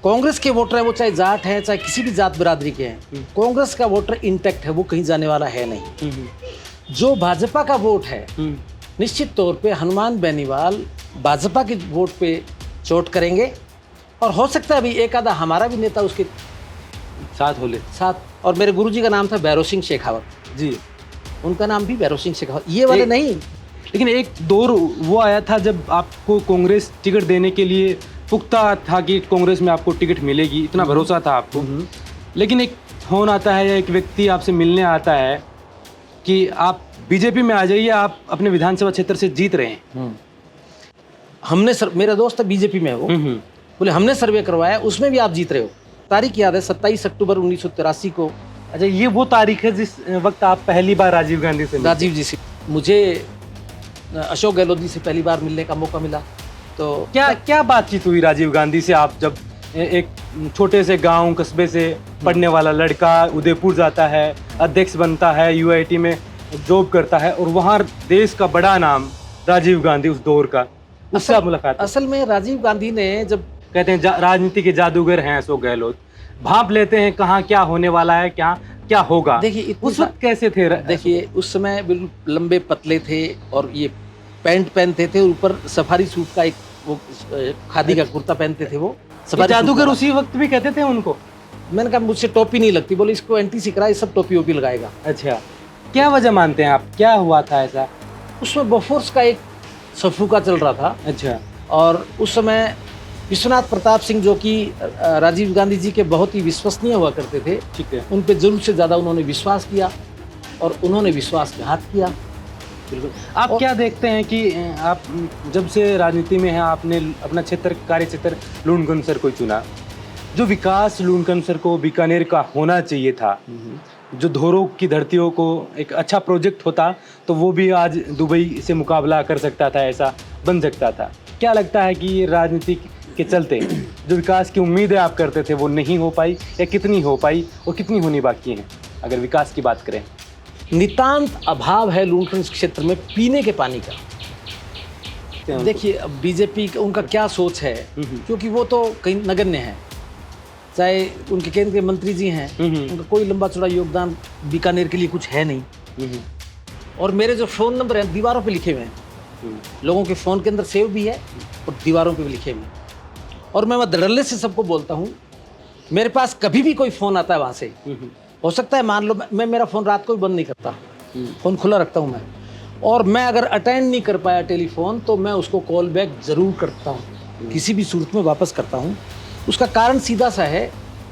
कांग्रेस के वोटर है वो चाहे जाट है चाहे किसी भी जात बिरादरी के हैं, कांग्रेस का वोटर इंटैक्ट है, वो कहीं जाने वाला है नहीं। जो भाजपा का वोट है निश्चित तौर पे हनुमान बेनीवाल भाजपा के वोट पे चोट करेंगे और हो सकता है अभी एक आधा हमारा भी नेता उसके साथ। और मेरे गुरुजी का नाम था भैरव सिंह शेखावत जी, उनका नाम भी भैरव सिंह शेखावत, ये वाले नहीं। लेकिन एक दौर वो आया था जब आपको कांग्रेस टिकट देने के लिए पुख्ता था कि कांग्रेस में आपको टिकट मिलेगी, इतना भरोसा था आपको। लेकिन एक फोन आता है, एक व्यक्ति आपसे मिलने आता है कि आप बीजेपी में आ जाइए, आप अपने विधानसभा क्षेत्र से जीत रहे हैं। मेरा दोस्त है बीजेपी में है वो, बोले हमने सर्वे करवाया उसमें भी आप जीत रहे हो। तारीख याद है 27 अक्टूबर 1983 को। अच्छा, ये वो तारीख है जिस वक्त आप पहली बार राजीव गांधी से राजीव जी से मुझे अशोक गहलोत जी से पहली बार मिलने का मौका मिला। तो क्या बातचीत हुई राजीव गांधी से? आप जब एक छोटे से गांव कस्बे से पढ़ने वाला लड़का उदयपुर जाता है, अध्यक्ष बनता है, यूआईटी में जॉब करता है और वहाँ देश का बड़ा नाम राजीव गांधी उस दौर का, उससे मुलाकात। असल में राजीव गांधी ने जब कहते हैं राजनीति के जादूगर हैं अशोक गहलोत, भाप लेते हैं कहाँ क्या होने वाला है, क्या क्या होगा। देखिए उस वक्त कैसे थे? देखिए उस समय बिल्कुल लंबे पतले थे और ये पैंट पहनते थे, ऊपर सफारी सूट का एक वो खादी का कुर्ता पहनते थे। वो जादूगर उसी वक्त भी कहते थे उनको। मैंने कहा मुझसे टोपी नहीं लगती, बोले इसको एंटी सिकरा ये सब टोपी वोपी लगाएगा। अच्छा, क्या वजह मानते हैं आप, क्या हुआ था ऐसा? उसमें बोफोर्स का एक सफूका चल रहा था। अच्छा। और उस समय विश्वनाथ प्रताप सिंह जो कि राजीव गांधी जी के बहुत ही विश्वसनीय हुआ करते थे, ठीक है, उन पे जरूरत से ज़्यादा उन्होंने विश्वास किया और उन्होंने विश्वासघात किया। बिल्कुल। आप क्या देखते हैं कि आप जब से राजनीति में हैं, आपने अपना क्षेत्र, कार्य क्षेत्र लूणकरनसर को चुना, जो विकास लूणकरनसर को बीकानेर का होना चाहिए था, जो धोरों की धरतियों को एक अच्छा प्रोजेक्ट होता तो वो भी आज दुबई से मुकाबला कर सकता था, ऐसा बन सकता था। क्या लगता है कि राजनीति के चलते जो विकास की उम्मीदें आप करते थे वो नहीं हो पाई, या कितनी हो पाई और कितनी होनी बाकी है अगर विकास की बात करें? नितांत अभाव है लूणकरनसर क्षेत्र में पीने के पानी का। देखिए अब बीजेपी उनका क्या सोच है, क्योंकि वो तो कहीं नगण्य है, चाहे उनके केंद्रीय मंत्री जी हैं, उनका कोई लंबा चौड़ा योगदान बीकानेर के लिए कुछ है नहीं। और मेरे जो फ़ोन नंबर हैं दीवारों पे लिखे हुए हैं, लोगों के फ़ोन के अंदर सेव भी है और दीवारों पे भी लिखे हुए हैं। और मैं धड़ल्ले से सबको बोलता हूँ, मेरे पास कभी भी कोई फ़ोन आता है वहाँ से, हो सकता है मान लो मैं मेरा फ़ोन रात को भी बंद नहीं करता, फ़ोन खुला रखता हूँ मैं, और मैं अगर अटेंड नहीं कर पाया टेलीफोन तो मैं उसको कॉल बैक ज़रूर करता हूँ, किसी भी सूरत में वापस करता हूँ। उसका कारण सीधा सा है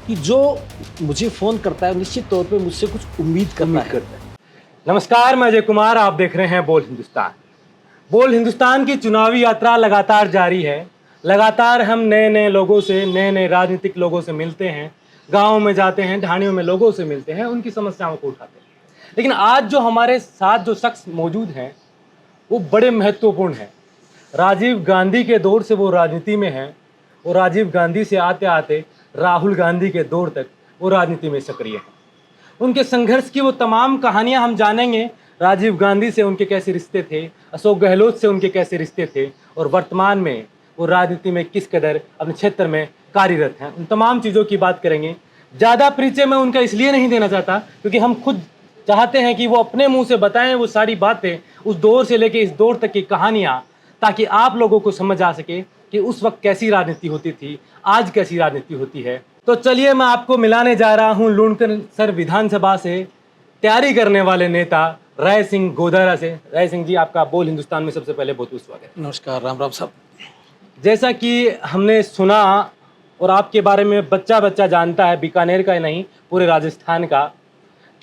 कि जो मुझे फ़ोन करता है निश्चित तौर पे मुझसे कुछ उम्मीद करता है। नमस्कार, मैं अजय कुमार, आप देख रहे हैं बोल हिंदुस्तान। बोल हिंदुस्तान की चुनावी यात्रा लगातार जारी है। लगातार हम नए नए लोगों से, नए नए राजनीतिक लोगों से मिलते हैं, गाँव में जाते हैं, ढाणियों में लोगों से मिलते हैं, उनकी समस्याओं को उठाते हैं। लेकिन आज जो हमारे साथ जो शख्स मौजूद हैं वो बड़े महत्वपूर्ण हैं। राजीव गांधी के दौर से वो राजनीति में हैं और राजीव गांधी से आते आते राहुल गांधी के दौर तक वो राजनीति में सक्रिय हैं। उनके संघर्ष की वो तमाम कहानियां हम जानेंगे। राजीव गांधी से उनके कैसे रिश्ते थे, अशोक गहलोत से उनके कैसे रिश्ते थे, और वर्तमान में वो राजनीति में किस कदर अपने क्षेत्र में कार्यरत हैं, उन तमाम चीज़ों की बात करेंगे। ज़्यादा परिचय मैं उनका इसलिए नहीं देना चाहता क्योंकि हम खुद चाहते हैं कि वो अपने मुंह से बताएं वो सारी बातें, उस दौर से लेके इस दौर तक की कहानियाँ, ताकि आप लोगों को समझ आ सके कि उस वक्त कैसी राजनीति होती थी, आज कैसी राजनीति होती है। तो चलिए मैं आपको मिलाने जा रहा हूँ लूणकरनसर विधानसभा से तैयारी करने वाले नेता राय सिंह गोदारा से। राय सिंह जी, आपका बोल हिंदुस्तान में सबसे पहले बहुत बहुत स्वागत है। नमस्कार, राम राम साहब। जैसा कि हमने सुना और आपके बारे में बच्चा बच्चा जानता है, बीकानेर का ही नहीं पूरे राजस्थान का,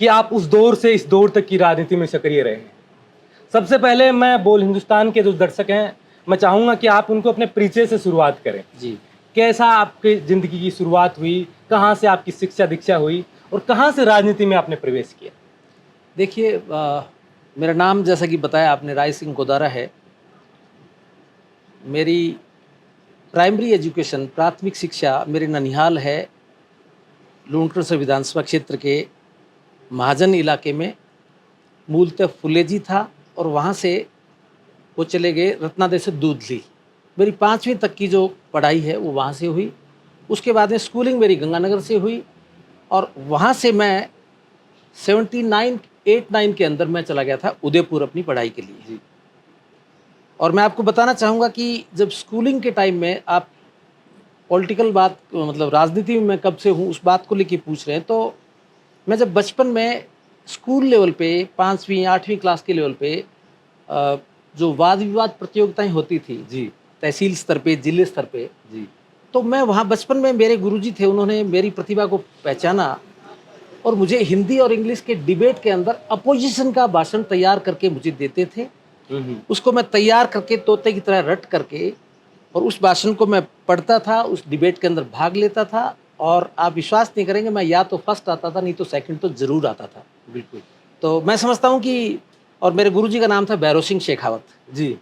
कि आप उस दौर से इस दौर तक की राजनीति में सक्रिय रहे हैं। सबसे पहले मैं बोल हिंदुस्तान के जो दर्शक हैं, मैं चाहूँगा कि आप उनको अपने परिचय से शुरुआत करें। जी, कैसा आपकी ज़िंदगी की शुरुआत हुई, कहाँ से आपकी शिक्षा दीक्षा हुई और कहाँ से राजनीति में आपने प्रवेश किया? देखिए मेरा नाम जैसा कि बताया आपने राय सिंह गोदारा है। मेरी प्राइमरी एजुकेशन, प्राथमिक शिक्षा मेरे ननिहाल है लूणकरनसर विधानसभा क्षेत्र के महाजन इलाके में। मूलतः फुलेजी था और वहाँ से वो चले गए रत्नादय से दूधली। मेरी 5वीं तक की जो पढ़ाई है वो वहाँ से हुई उसके बाद में स्कूलिंग मेरी गंगानगर से हुई और वहाँ से मैं 79-89 के अंदर मैं चला गया था उदयपुर अपनी पढ़ाई के लिए जी। और मैं आपको बताना चाहूँगा कि जब स्कूलिंग के टाइम में आप पॉलिटिकल बात मतलब राजनीति में मैं कब से हूँ उस बात को लेके पूछ रहे हैं, तो मैं जब बचपन में स्कूल लेवल पे 5वीं 8वीं क्लास के लेवल पे जो वाद विवाद प्रतियोगिताएं होती थी जी। तहसील स्तर पे, जिले स्तर पे, जी। तो मैं वहाँ बचपन में मेरे गुरुजी थे, उन्होंने मेरी प्रतिभा को पहचाना और मुझे हिंदी और इंग्लिश के डिबेट के अंदर अपोजिशन का भाषण तैयार करके मुझे देते थे। उसको मैं तैयार करके तोते की तरह रट करके और उस भाषण को मैं पढ़ता था, उस डिबेट के अंदर भाग लेता था और आप विश्वास नहीं करेंगे, मैं या तो फर्स्ट आता था नहीं तो सेकंड तो जरूर आता था। बिल्कुल। तो मैं समझता हूँ कि और मेरे गुरुजी का नाम था भैरव सिंह शेखावत। जी।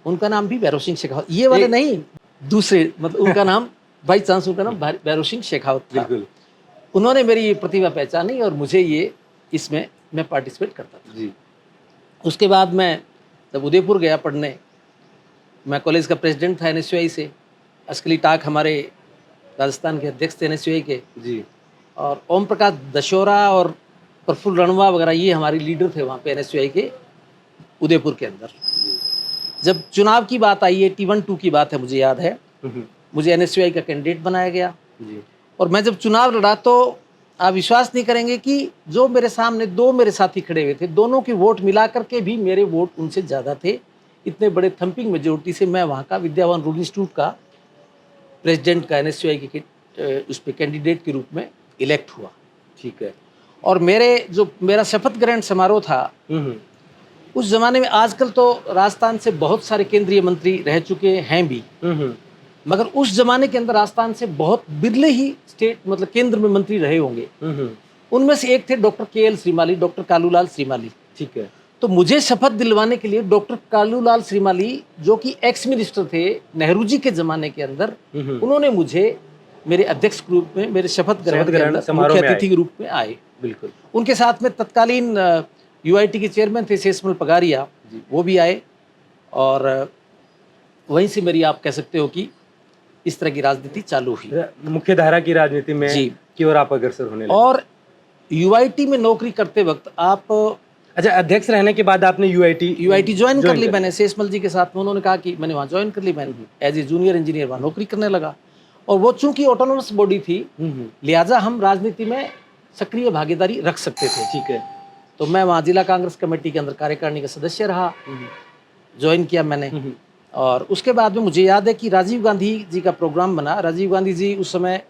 उनका नाम भी भैरव सिंह शेखावत, ये वाले नहीं, दूसरे, मतलब उनका नाम बाई चांस उनका नाम भैरव सिंह शेखावत था। बिल्कुल। उन्होंने मेरी ये प्रतिभा पहचानी और मुझे ये इसमें मैं पार्टिसिपेट करता था। जी। उसके बाद मैं जब उदयपुर गया पढ़ने, मैं कॉलेज का प्रेसिडेंट था एनएसयूआई से। असकली टाक हमारे राजस्थान के अध्यक्ष थे एनएसयूआई के। जी। और ओम प्रकाश दशोरा और प्रफुल्ल रणवा वगैरह ये हमारे लीडर थे वहाँ पे एनएसयूआई के उदयपुर के अंदर। जब चुनाव की बात आई, 81-2 की बात है, मुझे याद है, मुझे एनएसयूआई का कैंडिडेट बनाया गया। जी। और मैं जब चुनाव लड़ा तो आप विश्वास नहीं करेंगे कि जो मेरे सामने दो मेरे साथी खड़े हुए थे, दोनों की वोट मिला करके भी मेरे वोट उनसे ज़्यादा थे। इतने बड़े थंपिंग मेजोरिटी से मैं वहाँ का विद्यावान रूरल इंस्टीट्यूट का प्रेसिडेंट का एनएसयूआई के उस पर कैंडिडेट के रूप में इलेक्ट हुआ। ठीक है। और मेरा शपथ ग्रहण समारोह था, उस जमाने में, आजकल तो राजस्थान से बहुत सारे केंद्रीय मंत्री रह चुके हैं भी, मगर उस जमाने के अंदर राजस्थान से बहुत बिरले ही स्टेट मतलब केंद्र में मंत्री रहे होंगे। उनमें से एक थे doctor KL Shrimali, doctor Kalulal Shrimali. ठीक है। तो मुझे शपथ दिलवाने के लिए डॉक्टर कालूलाल श्रीमाली, जो कि एक्स मिनिस्टर थे नेहरू जी के जमाने के अंदर, उन्होंने मुझे मेरे अध्यक्ष के रूप में, मेरे शपथ ग्रहण समारोह मुख्य अतिथि के रूप में आए। बिल्कुल। उनके साथ में तत्कालीन UIT के चेयरमैन थे शेषमल पगारिया, वो भी आए और वहीं से मेरी, आप कह सकते हो कि इस तरह की राजनीति चालू हुई, मुख्य धारा की राजनीति में की ओर आप अग्रसर होने लगे। और UIT में नौकरी करते वक्त आप, अच्छा, अध्यक्ष रहने के बाद आपने UIT ज्वाइन कर ली मैंने शेषमल जी के साथ में। उन्होंने कहा कि मैंने वहाँ ज्वाइन कर ली, मैंने एज ए जूनियर इंजीनियर वहाँ नौकरी करने लगा। और वो चूंकि ऑटोनोमस बॉडी थी, लिहाजा हम राजनीति में सक्रिय भागीदारी रख सकते थे। ठीक है। तो मैं वहाँ जिला कांग्रेस कमेटी के अंदर कार्यकारिणी का सदस्य रहा, ज्वाइन किया मैंने। और उसके बाद में मुझे याद है कि राजीव गांधी जी का प्रोग्राम बना। राजीव गांधी जी उस समय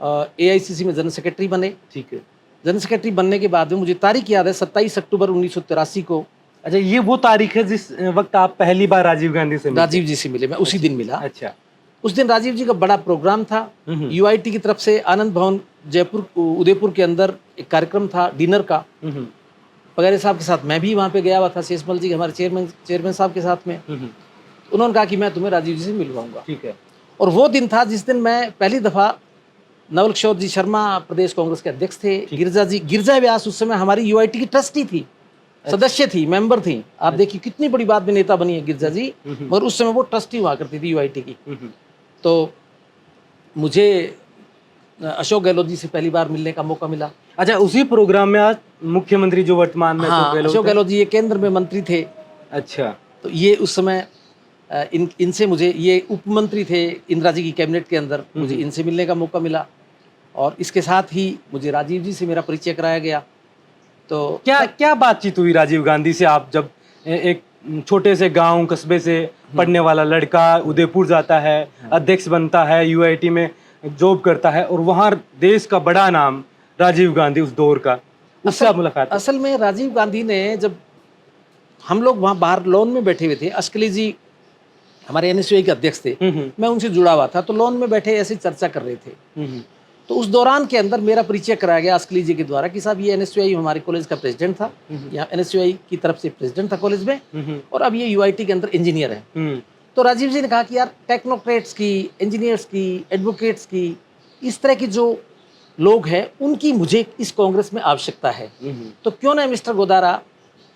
AICC में जनरल सेक्रेटरी बने। ठीक है। जनरल सेक्रेटरी बनने के बाद में मुझे तारीख याद है 27 अक्टूबर 1983 को। अच्छा, ये वो तारीख है जिस वक्त आप पहली बार राजीव गांधी से मिले? राजीव जी से मिले, मैं उसी दिन मिला। अच्छा। उस दिन राजीव जी का बड़ा प्रोग्राम था। UIT की तरफ से आनंद भवन जयपुर उदयपुर के अंदर एक कार्यक्रम था डिनर का। पगारे साहब के साथ मैं भी वहाँ पे गया हुआ था, शेषमल जी हमारे चेयरमैन साहब के साथ में। उन्होंने कहा कि मैं तुम्हें राजीव जी से मिलवाऊंगा। ठीक है। और वो दिन था जिस दिन मैं पहली दफ़ा, नवल किशोर जी शर्मा प्रदेश कांग्रेस के अध्यक्ष थे, गिरजा व्यास उस समय हमारी UIT की ट्रस्टी थी, सदस्य थी, मेंबर थी। आप देखिए कितनी बड़ी बात में नेता बनी है गिरजा जी, मगर उस समय वो ट्रस्टी हुआ करती थी UIT की। तो मुझे अशोक गहलोत जी से पहली बार मिलने का मौका मिला। अच्छा, उसी प्रोग्राम में आज मुख्यमंत्री जो वर्तमान में अशोक गहलोत जी ये केंद्र में मंत्री थे। अच्छा। तो ये उस समय इनसे मुझे, ये उप मंत्री थे इंदिरा जी की कैबिनेट के अंदर, मुझे इनसे मिलने का मौका मिला। और इसके साथ ही मुझे राजीव जी से मेरा परिचय कराया गया। तो क्या बातचीत हुई राजीव गांधी से? आप जब एक छोटे से गांव कस्बे से पढ़ने वाला लड़का उदयपुर जाता है, अध्यक्ष बनता है, UIT में जॉब करता है, और वहाँ देश का बड़ा नाम राजीव गांधी उस दौर का, उससे आप मुलाकात? असल में राजीव गांधी ने, जब हम लोग वहाँ बाहर लॉन में बैठे हुए थे, असकली जी हमारे NSUI के अध्यक्ष थे, मैं उनसे जुड़ा हुआ था, तो लॉन में बैठे ऐसे चर्चा कर रहे थे। तो उस दौरान के अंदर मेरा परिचय कराया गया असकली जी के द्वारा कि साहब ये NSUI हमारे कॉलेज का प्रेसिडेंट था, यहाँ NSUI की तरफ से प्रेसिडेंट था कॉलेज में, और अब ये UIT के अंदर इंजीनियर है। तो राजीव जी ने कहा कि यार टेक्नोक्रेट्स की, इंजीनियर्स की, एडवोकेट्स की, इस तरह की जो लोग हैं उनकी मुझे इस कांग्रेस में आवश्यकता है, तो क्यों ना मिस्टर गोदारा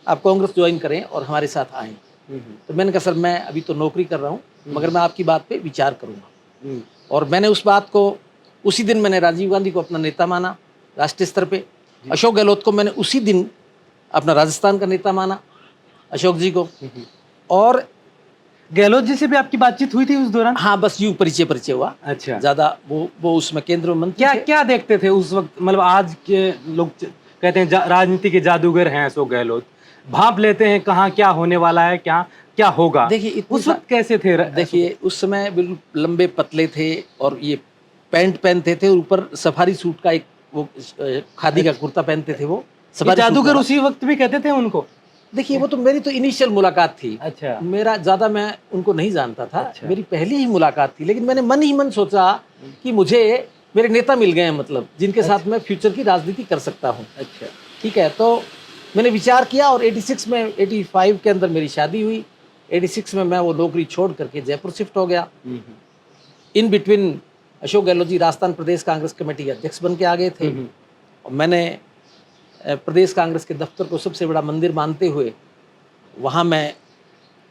आप कांग्रेस ज्वाइन करें और हमारे साथ आएँ। तो मैंने कहा सर मैं अभी तो नौकरी कर रहा हूँ, मगर मैं आपकी बात पे विचार करूँगा। और मैंने उस बात को उसी दिन मैंने राजीव गांधी को अपना नेता माना राष्ट्रीय स्तर पे। अशोक गहलोत को मैंने उसी दिन अपना राजस्थान का नेता माना, अशोक जी को। और गहलोत जी से भी आपकी बातचीत हुई थी उस दौरान? हाँ, बस यूं परिचय हुआ। अच्छा। ज्यादा वो उसमें केंद्र में मंत्री क्या थे। क्या देखते थे उस वक्त? मतलब आज के लोग कहते हैं राजनीति के जादूगर हैं अशोक गहलोत, भाप लेते हैं कहाँ क्या होने वाला है, क्या क्या होगा। देखिए उस वक्त कैसे थे? देखिए उस समय बिल्कुल लंबे पतले थे और ये पैंट पहनते थे और ऊपर सफारी सूट का एक वो खादी का कुर्ता पहनते थे। वो ये सफारी सूट जादूगर वाला। उसी वक्त भी कहते थे उनको? देखिए वो तो मेरी तो इनिशियल मुलाकात थी। अच्छा। मेरा ज्यादा मैं उनको नहीं जानता था। अच्छा। मेरी पहली ही मुलाकात थी, लेकिन मैंने मन ही मन सोचा कि मुझे मेरे नेता मिल गए हैं, मतलब जिनके साथ मैं फ्यूचर की राजनीति कर सकता हूँ। अच्छा। ठीक है, तो मैंने विचार किया और 86 में 85 के अंदर मेरी शादी हुई। 86 में मैं वो नौकरी छोड़ करके जयपुर शिफ्ट हो गया। इन बिटवीन अशोक गहलोत जी राजस्थान प्रदेश कांग्रेस कमेटी के अध्यक्ष बन के आ गए थे और मैंने प्रदेश कांग्रेस के दफ्तर को सबसे बड़ा मंदिर मानते हुए वहाँ मैं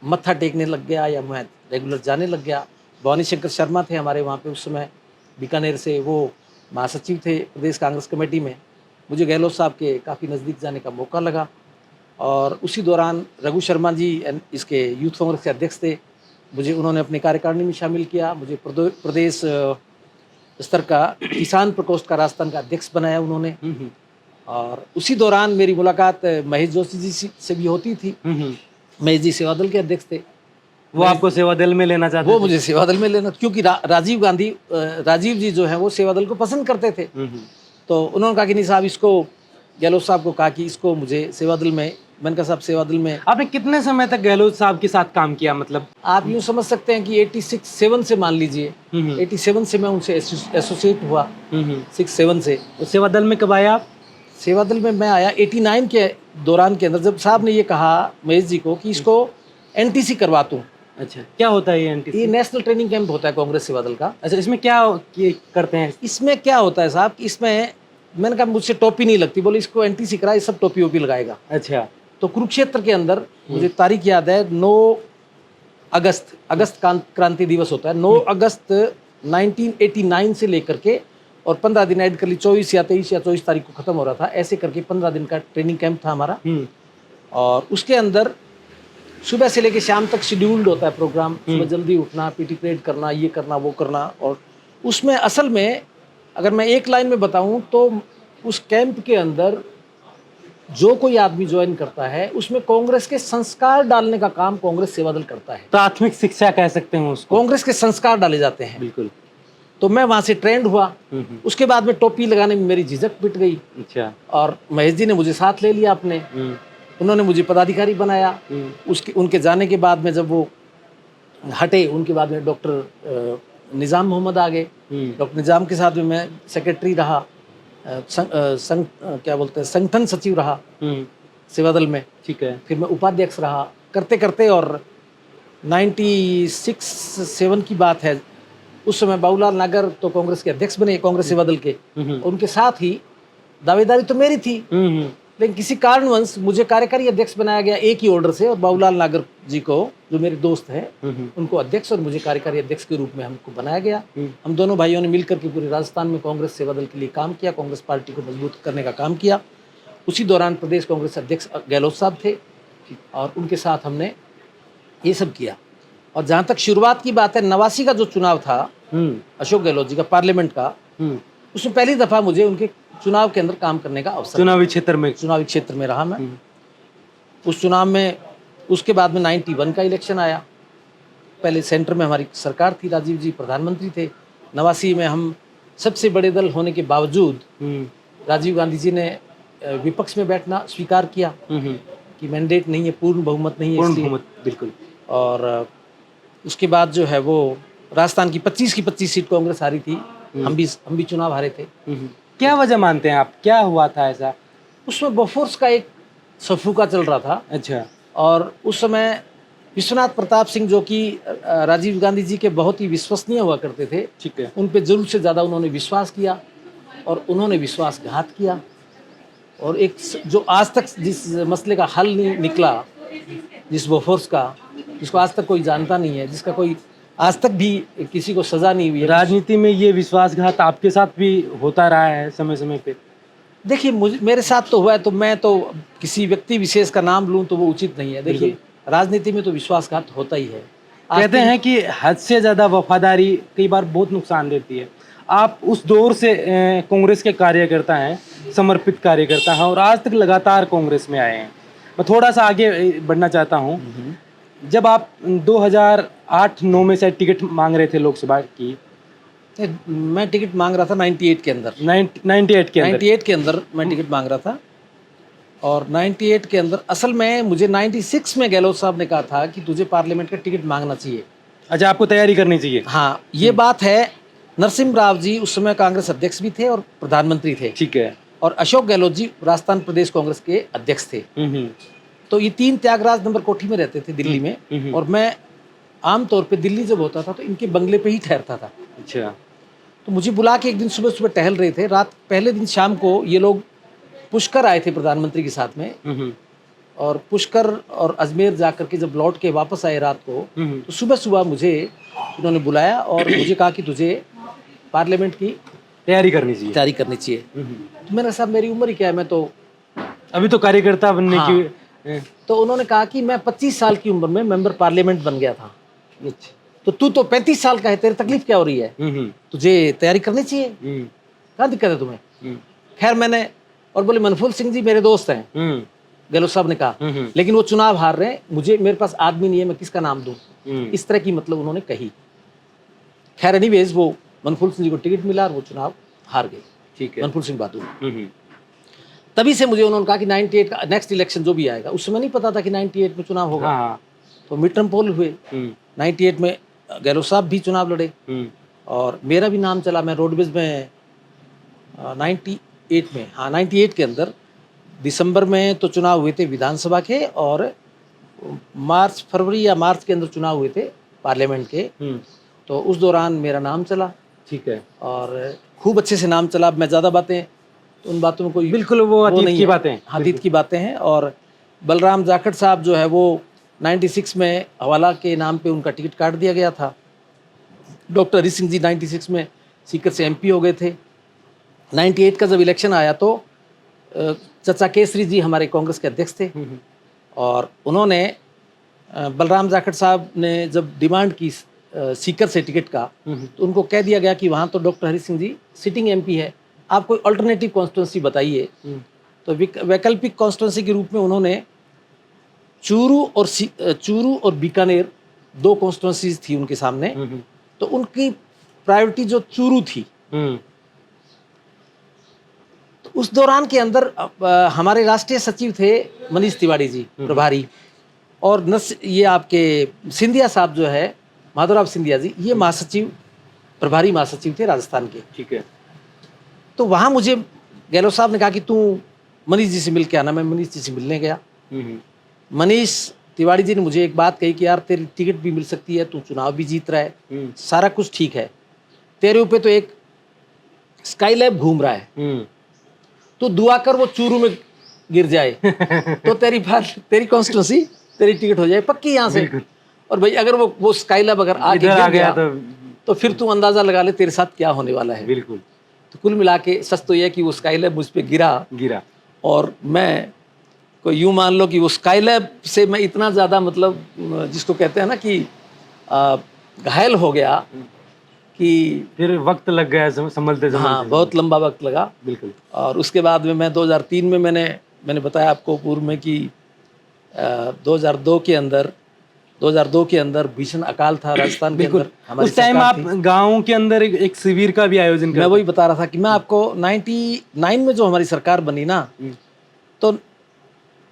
मत्था टेकने लग गया या मैं रेगुलर जाने लग गया। भवानी शंकर शर्मा थे हमारे वहाँ पे उस समय बीकानेर से, वो महासचिव थे प्रदेश कांग्रेस कमेटी में। मुझे गहलोत साहब के काफ़ी नज़दीक जाने का मौका लगा और उसी दौरान रघु शर्मा जी इसके यूथ कांग्रेस के अध्यक्ष थे, मुझे उन्होंने अपनी कार्यकारिणी में शामिल किया। मुझे प्रदेश स्तर का किसान प्रकोष्ठ का राजस्थान का अध्यक्ष बनाया उन्होंने। और उसी दौरान मेरी मुलाकात महेश जोशी जी से भी होती थी। महेश जी सेवा दल के अध्यक्ष थे। वो आपको सेवा दल में लेना चाहते वो थे? मुझे सेवा दल में लेना, क्योंकि राजीव जी जो है वो सेवा दल को पसंद करते थे। तो उन्होंने कहा कि नहीं साहब, इसको गहलोत साहब को कहा कि इसको मुझे सेवा दल में। मैंने कहा साहब सेवा दल में। आपने कितने समय तक गहलोत साहब के साथ काम किया? मतलब आप यूँ समझ सकते हैं कि 87 से मान लीजिए, 87 से मैं उनसे एसोसिएट हुआ। 67 से। तो सेवा दल में कब आए आप? सेवा दल में मैं आया 89 के दौरान के अंदर, जब साहब ने ये कहा महेश जी को कि इसको एनटीसी करवा दूं। अच्छा, क्या होता है ये एनटीसी? ये नेशनल ट्रेनिंग कैंप होता है कांग्रेस सेवा दल का। अच्छा, इसमें क्या करते हैं? इसमें क्या होता है साहब, इसमें मैंने कहा मुझसे टोपी नहीं लगती, बोले इसको एनटीसी करा, ये सब टोपी वोपी लगाएगा। अच्छा। तो कुरुक्षेत्र के अंदर मुझे तारीख याद है, 9 अगस्त क्रांति दिवस होता है। 9 अगस्त 1989 से लेकर के और 15 दिन ऐड कर ली, 24 या 23 या 24 तारीख को खत्म हो रहा था। ऐसे करके 15 दिन का ट्रेनिंग कैंप था हमारा। और उसके अंदर सुबह से लेकर शाम तक शेड्यूल्ड होता है प्रोग्राम। सुबह जल्दी उठना, पीटी परेड करना, ये करना वो करना। और उसमें असल में अगर मैं एक लाइन में बताऊं तो उस कैंप के अंदर जो कोई आदमी ज्वाइन करता है उसमें कांग्रेस के संस्कार डालने का काम कांग्रेस सेवा दल करता है। प्राथमिक शिक्षा कह सकते हैं उसको। कांग्रेस के संस्कार डाले जाते हैं। बिल्कुल। तो मैं वहां से ट्रेंड हुआ। उसके बाद में टोपी लगाने में मेरी झिझक मिट गई। अच्छा। और महेश जी ने मुझे साथ ले लिया अपने। उन्होंने मुझे पदाधिकारी बनाया। उनके जाने के बाद में जब वो हटे, उनके बाद में डॉक्टर निज़ाम मोहम्मद आ गए। डॉक्टर निज़ाम के साथ में मैं सेक्रेटरी रहा, क्या बोलते हैं, संगठन सचिव रहा सेवा दल में। ठीक है। फिर मैं उपाध्यक्ष रहा करते करते, और 96-7 की बात है, उस समय बाबूलाल नागर तो कांग्रेस के अध्यक्ष बने, कांग्रेस सेवा दल के। उनके साथ ही दावेदारी तो मेरी थी, लेकिन किसी कारणवश मुझे कार्यकारी अध्यक्ष बनाया गया एक ही ऑर्डर से। और बाबूलाल नागर जी को, जो मेरे दोस्त हैं, उनको अध्यक्ष और मुझे कार्यकारी अध्यक्ष के रूप में हमको बनाया गया। हम दोनों भाइयों ने मिलकर के पूरे राजस्थान में कांग्रेस सेवा दल के लिए काम किया, कांग्रेस पार्टी को मजबूत करने का काम किया। उसी दौरान प्रदेश कांग्रेस अध्यक्ष गहलोत साहब थे और उनके साथ हमने ये सब किया। और जहाँ तक शुरुआत की बात है, 89 का जो चुनाव था अशोक गहलोत जी का पार्लियामेंट का, उसमें पहली दफा मुझे उनके चुनाव के अंदर काम करने का अवसर, चुनावी क्षेत्र में रहा मैं। उस चुनाव में, उसके बाद में 91 का इलेक्शन आया। पहले सेंटर में हमारी सरकार थी, राजीव जी प्रधानमंत्री थे। 89 में हम सबसे बड़े दल होने के बावजूद राजीव गांधी जी ने विपक्ष में बैठना स्वीकार किया कि मैंडेट नहीं है, पूर्ण बहुमत नहीं है, इसलिए। बिल्कुल। और उसके बाद जो है वो राजस्थान की 25 सीट कांग्रेस हारी थी। हम भी चुनाव हारे थे। क्या वजह मानते हैं आप, क्या हुआ था ऐसा? उसमें बोफोर्स का एक सफूका चल रहा था। अच्छा। और उस समय विश्वनाथ प्रताप सिंह, जो कि राजीव गांधी जी के बहुत ही विश्वसनीय हुआ करते थे, ठीक है, उन पे जरूरत से ज़्यादा उन्होंने विश्वास किया और उन्होंने विश्वासघात किया। और एक जो आज तक जिस मसले का हल नहीं निकला, जिस बोफोर्स का, जिसको आज तक कोई जानता नहीं है, जिसका कोई आज तक भी किसी को सजा नहीं हुई है। राजनीति में ये विश्वासघात आपके साथ भी होता रहा है समय समय पे? देखिए मुझे मेरे साथ तो हुआ है, तो मैं तो किसी व्यक्ति विशेष का नाम लूं तो वो उचित नहीं है। देखिए राजनीति में तो विश्वासघात होता ही है। कहते हैं कि हद से ज़्यादा वफादारी कई बार बहुत नुकसान देती है। आप उस दौर से कांग्रेस के कार्यकर्ता हैं, समर्पित कार्यकर्ता हैं और आज तक लगातार कांग्रेस में आए हैं। मैं थोड़ा सा आगे बढ़ना चाहता हूँ। जब आप 2008-9 में से टिकट मांग रहे थे लोकसभा की, मैं टिकट मांग रहा था 98 के अंदर। 98 के अंदर 98 के अंदर मैं टिकट मांग रहा था। और 98 के अंदर असल में मुझे 96 में गहलोत साहब ने कहा था कि तुझे पार्लियामेंट का टिकट मांगना चाहिए। अच्छा, आपको तैयारी करनी चाहिए। हाँ, ये बात है। नरसिम्हा राव जी उस समय कांग्रेस अध्यक्ष भी थे और प्रधानमंत्री थे। ठीक है। और अशोक गहलोत जी राजस्थान प्रदेश कांग्रेस के अध्यक्ष थे। तो ये तीन त्यागराज नंबर कोठी में रहते थे दिल्ली में। और मैं आमतौर पे दिल्ली जब होता था तो इनके बंगले पे ही ठहरता था। अच्छा। तो मुझे बुला के एक दिन सुबह सुबह टहल रहे थे, रात पहले दिन शाम को ये लोग पुष्कर आए थे प्रधानमंत्री के साथ में। और पुष्कर और अजमेर जाकर के जब लौट के वापस आए रात को, तो सुबह सुबह मुझे उन्होंने बुलाया और मुझे कहा कि तुझे पार्लियामेंट की तैयारी करनी चाहिए। तो मैंने, साहब मेरी उम्र ही क्या है, मैं तो अभी तो कार्यकर्ता बनने हाँ। की। तो उन्होंने कहा कि मैं 25 साल की उम्र में मेंबर पार्लियामेंट बन गया था। अच्छा। तो तू तो 35 साल का है, तेरी तकलीफ क्या हो रही है? तुझे तैयारी करनी चाहिए, क्या दिक्कत है तुम्हें? खैर मैंने, और बोले मनफूल सिंह जी मेरे दोस्त हैं, गहलोत साहब ने कहा, लेकिन वो चुनाव हार रहे हैं, मुझे मेरे पास आदमी नहीं है, मैं किसका नाम दूं? इस तरह की मतलब उन्होंने कही। खैर एनीवेज वो मनफूल सिंह जी को टिकट मिला और वो चुनाव हार गए। ठीक है। मनफूल सिंह बहादुर। तभी से मुझे उन्होंने कहा कि 98 का नेक्स्ट इलेक्शन जो भी आएगा, उस समय नहीं पता था कि 98 में चुनाव होगा। हाँ। तो मिड टर्म पोल हुए। 98 में गहलोत साहब भी चुनाव लड़े और मेरा भी नाम चला। मैं रोडवेज में 98 में, हाँ 98 के अंदर दिसंबर में तो चुनाव हुए थे विधानसभा के, और मार्च फरवरी या मार्च के अंदर चुनाव हुए थे पार्लियामेंट के। तो उस दौरान मेरा नाम चला। ठीक है। और खूब अच्छे से नाम चला। मैं ज़्यादा बातें तो उन बातों में कोई, बिल्कुल वो अतीत की बातें, हाँ अतीत की बातें हैं। और बलराम जाखड़ साहब जो है वो 96 में हवाला के नाम पे उनका टिकट काट दिया गया था। डॉक्टर हरि सिंह जी 96 में सीकर से MP हो गए थे। 98 का जब इलेक्शन आया तो चचा केसरी जी हमारे कांग्रेस के अध्यक्ष थे और उन्होंने बलराम जाखड़ साहब ने जब डिमांड की सीकर से टिकट का, तो उनको कह दिया गया कि वहाँ तो doctor Hari Singh ji sitting MP है, आप कोई अल्टरनेटिव कॉन्स्टिट्यूंसी बताइए। तो वैकल्पिक कॉन्स्टिट्यूंसी के रूप में उन्होंने चूरू और बीकानेर दो कॉन्स्टिट्यूंसीज थी उनके सामने। तो उनकी प्रायोरिटी जो चूरू थी। तो उस दौरान के अंदर हमारे राष्ट्रीय सचिव थे मनीष तिवारी जी प्रभारी, और ये आपके सिंधिया साहब जो है माधवराव सिंधिया जी, ये महासचिव प्रभारी महासचिव थे राजस्थान के। ठीक है। तो वहाँ मुझे गहलोत साहब ने कहा कि तू मनीष जी से मिल के आना। मैं मनीष जी से मिलने गया। मनीष तिवारी जी ने मुझे एक बात कही कि यार तेरी टिकट भी मिल सकती है, तू चुनाव भी जीत रहा है, सारा कुछ ठीक है, तेरे ऊपर तो एक स्काईलैब घूम रहा है, तो दुआ कर वो चूरू में गिर जाए तो तेरी कॉन्स्टिट्यूंसी तेरी टिकट हो जाए पक्की यहाँ से। और भाई अगर वो स्काईलैब अगर आगे गिर गया तो फिर तू अंदाजा लगा ले तेरे साथ क्या होने वाला है। बिल्कुल। तो कुल मिला के सच तो यह कि वो स्काईलैब मुझ पर गिरा और मैं को यूँ मान लो कि वो स्काईलैब से मैं इतना ज़्यादा मतलब जिसको कहते हैं ना कि घायल हो गया कि फिर वक्त लग गया संभलते। हाँ, बहुत लंबा वक्त लगा। बिल्कुल। और उसके बाद में मैं 2003 में मैंने बताया आपको पूर्व में कि 2002 के अंदर भीषण अकाल था राजस्थान के अंदर। उस टाइम आप गाँव के अंदर एक शिविर का भी आयोजन कर, मैं वही बता रहा था कि मैं आपको 99 में जो हमारी सरकार बनी ना, तो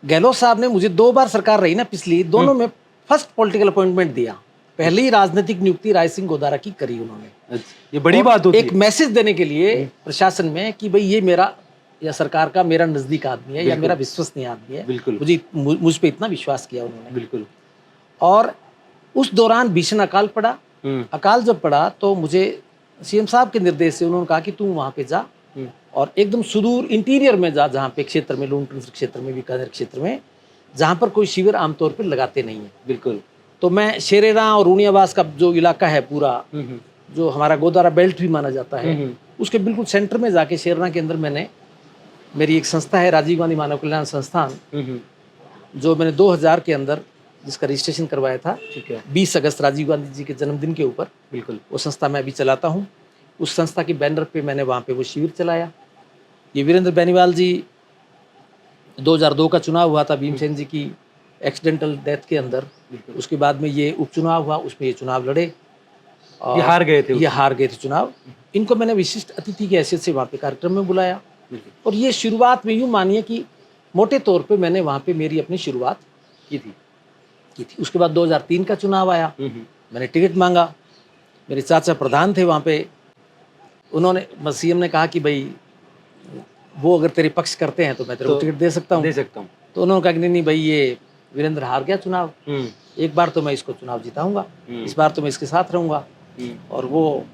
गहलोत साहब ने मुझे 2 बार सरकार रही ना पिछली, दोनों में फर्स्ट पॉलिटिकल अपॉइंटमेंट दिया। पहली राजनीतिक नियुक्ति राय सिंह गोदारा की करी उन्होंने। ये बड़ी बात होती है, एक मैसेज देने के लिए प्रशासन में कि भाई ये मेरा या सरकार का मेरा नजदीक आदमी है या मेरा विश्वसनीय आदमी है। बिल्कुल। मुझ पे इतना विश्वास किया उन्होंने। बिल्कुल। और उस दौरान भीषण अकाल पड़ा। अकाल जब पड़ा तो मुझे CM साहब के निर्देश से उन्होंने कहा कि तू वहाँ पे जा और एकदम सुदूर इंटीरियर में जा, जहाँ पे क्षेत्र में लूणकरण क्षेत्र में बीकानेर क्षेत्र में जहाँ पर कोई शिविर आमतौर पर लगाते नहीं है। बिल्कुल। तो मैं शेरेरा और रूनियावास का जो इलाका है पूरा, जो हमारा गोदारा बेल्ट भी माना जाता है, उसके बिल्कुल सेंटर में जाके शेरना के अंदर मैंने, मेरी एक संस्था है राजीव गांधी मानव कल्याण संस्थान, जो मैंने 2000 के अंदर जिसका रजिस्ट्रेशन करवाया था, ठीक है, 20 अगस्त राजीव गांधी जी के जन्मदिन के ऊपर, बिल्कुल, वो संस्था मैं अभी चलाता हूँ। उस संस्था के बैनर पे मैंने वहाँ पे वो शिविर चलाया। ये वीरेंद्र बेनीवाल जी 2002 का चुनाव हुआ था भीमसेन जी की एक्सीडेंटल डेथ के अंदर, उसके बाद में ये उपचुनाव हुआ, उसमें ये चुनाव लड़े और ये हार गए थे, ये हार गए थे चुनाव। इनको मैंने विशिष्ट अतिथि की हैसियत से वहाँ पे कार्यक्रम में बुलाया और ये शुरुआत में यूँ मानिए कि मोटे तौर पे मैंने वहाँ पे मेरी अपनी शुरुआत की थी। उसके बाद 2003 का चुनाव आया, मैंने टिकट मांगा, मेरे चाचा प्रधान थे वहाँ पे, उन्होंने सीएम ने कहा कि भाई वो अगर तेरे पक्ष करते हैं तो मैं तेरे को टिकट दे सकता हूँ। तो उन्होंने कहा कि नहीं भाई, ये वीरेंद्र हार गया चुनाव, एक बार तो मैं इसको चुनाव जिताऊंगा, इस बार तो मैं इसके साथ रहूंगा। और वो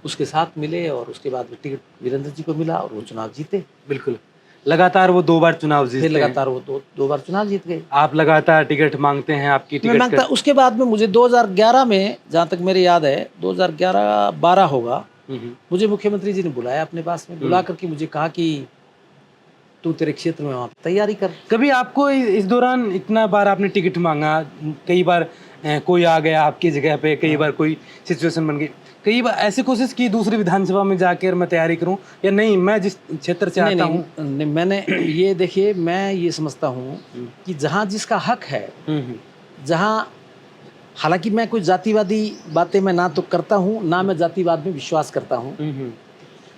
उसके साथ मिले और उसके बाद टिकट वीरेंद्र जी को मिला और वो चुनाव जीते। बिल्कुल, लगातार वो 2 बार चुनाव जीते, लगातार वो दो बार चुनाव जीत गए। आप लगातार टिकट मांगते हैं, आपकी टिकट मांगता। उसके बाद में मुझे 2011 में, जहाँ तक मेरे याद है 2011-12 होगा, मुझे मुख्यमंत्री जी ने बुलाया अपने पास में, बुला करके मुझे कहा कि तू तेरे क्षेत्र में वहाँ तैयारी कर। कभी आपको इस दौरान इतना बार आपने टिकट मांगा, कई बार कोई आ गया आपकी जगह पे, कई बार कोई सिचुएशन बन गई, कई बार ऐसी कोशिश की दूसरी विधानसभा में जाकर मैं तैयारी करूं, या नहीं मैं जिस क्षेत्र से आता हूं? मैंने ये देखिए, मैं ये समझता हूँ कि जहाँ जिसका हक है, जहाँ, हालांकि मैं कोई जातिवादी बातें मैं ना तो करता हूँ, ना मैं जातिवाद में विश्वास करता हूँ,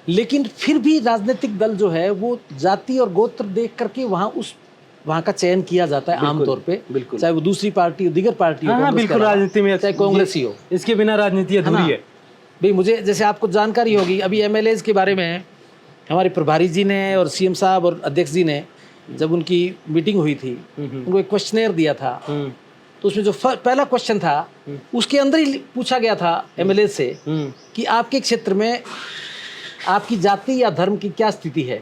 लेकिन फिर भी राजनीतिक दल जो है वो जाति और गोत्र देख करके वहाँ का चयन किया जाता है आमतौर पे, चाहे वो दूसरी पार्टी हो, दीगर पार्टी हो, हाँ, बिल्कुल, राजनीति में चाहे कांग्रेस ही हो, इसके बिना राजनीति अधूरी है। भाई मुझे, जैसे आपको जानकारी होगी, अभी एमएलएज के बारे में हमारे प्रभारी जी ने और सीएम साहब और अध्यक्ष जी ने जब उनकी मीटिंग हुई थी, उनको एक क्वेश्चनेयर दिया था, तो उसमें जो पहला क्वेश्चन था उसके अंदर ही पूछा गया था एमएलए से कि आपके क्षेत्र में आपकी जाति या धर्म की क्या स्थिति है,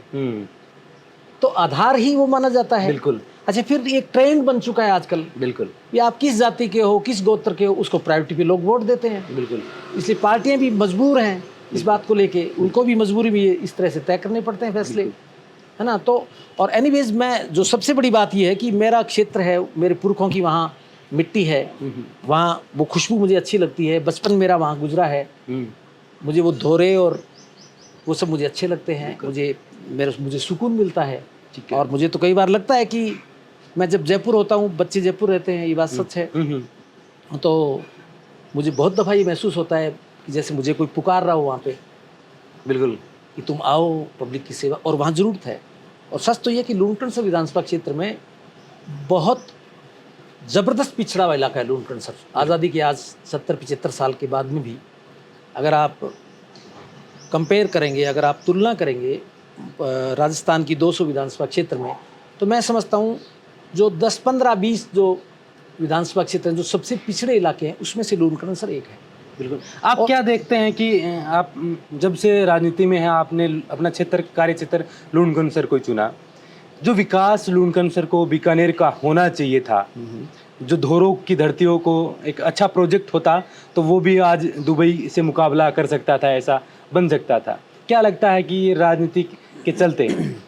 तो आधार ही वो माना जाता है। बिल्कुल। अच्छा, फिर एक ट्रेंड बन चुका है आजकल, बिल्कुल, कि आप किस जाति के हो, किस गोत्र के हो, उसको प्रायोरिटी पे लोग वोट देते हैं। बिल्कुल, इसलिए पार्टियां भी मजबूर हैं इस बात को लेके, उनको भी मजबूरी भी इस तरह से तय करने पड़ते हैं फैसले, है ना। तो और एनीवेज, मैं जो सबसे बड़ी बात ये है कि मेरा क्षेत्र है, मेरे पुरखों की वहाँ मिट्टी है, वहाँ वो खुशबू मुझे अच्छी लगती है, बचपन मेरा वहाँ गुजरा है, मुझे वो धोरे और वो सब मुझे अच्छे लगते हैं, मुझे सुकून मिलता है। और मुझे तो कई बार लगता है कि मैं जब जयपुर होता हूँ, बच्चे जयपुर रहते हैं, ये बात सच है, तो मुझे बहुत दफ़ा ये महसूस होता है कि जैसे मुझे कोई पुकार रहा हो वहाँ पे, बिल्कुल, कि तुम आओ पब्लिक की सेवा, और वहाँ ज़रूरत है। और सच तो ये कि लूणकरणसर विधानसभा क्षेत्र में बहुत ज़बरदस्त पिछड़ा हुआ इलाका है लूणकरणसर। आज़ादी के आज 70-75 साल के बाद में भी अगर आप कंपेयर करेंगे, अगर आप तुलना करेंगे राजस्थान की 200 विधानसभा क्षेत्र में, तो मैं समझता हूँ जो 10, 15, 20 जो विधानसभा क्षेत्र हैं जो सबसे पिछड़े इलाके हैं, उसमें से लूणकरणसर एक है। बिल्कुल। आप क्या देखते हैं कि आप जब से राजनीति में हैं, आपने अपना क्षेत्र, कार्य क्षेत्र लूणकरणसर को चुना, जो विकास लूणकरणसर को बीकानेर का होना चाहिए था, जो धोरों की धरतियों को एक अच्छा प्रोजेक्ट होता तो वो भी आज दुबई से मुकाबला कर सकता था, ऐसा बन सकता था। क्या लगता है कि राजनीति के चलते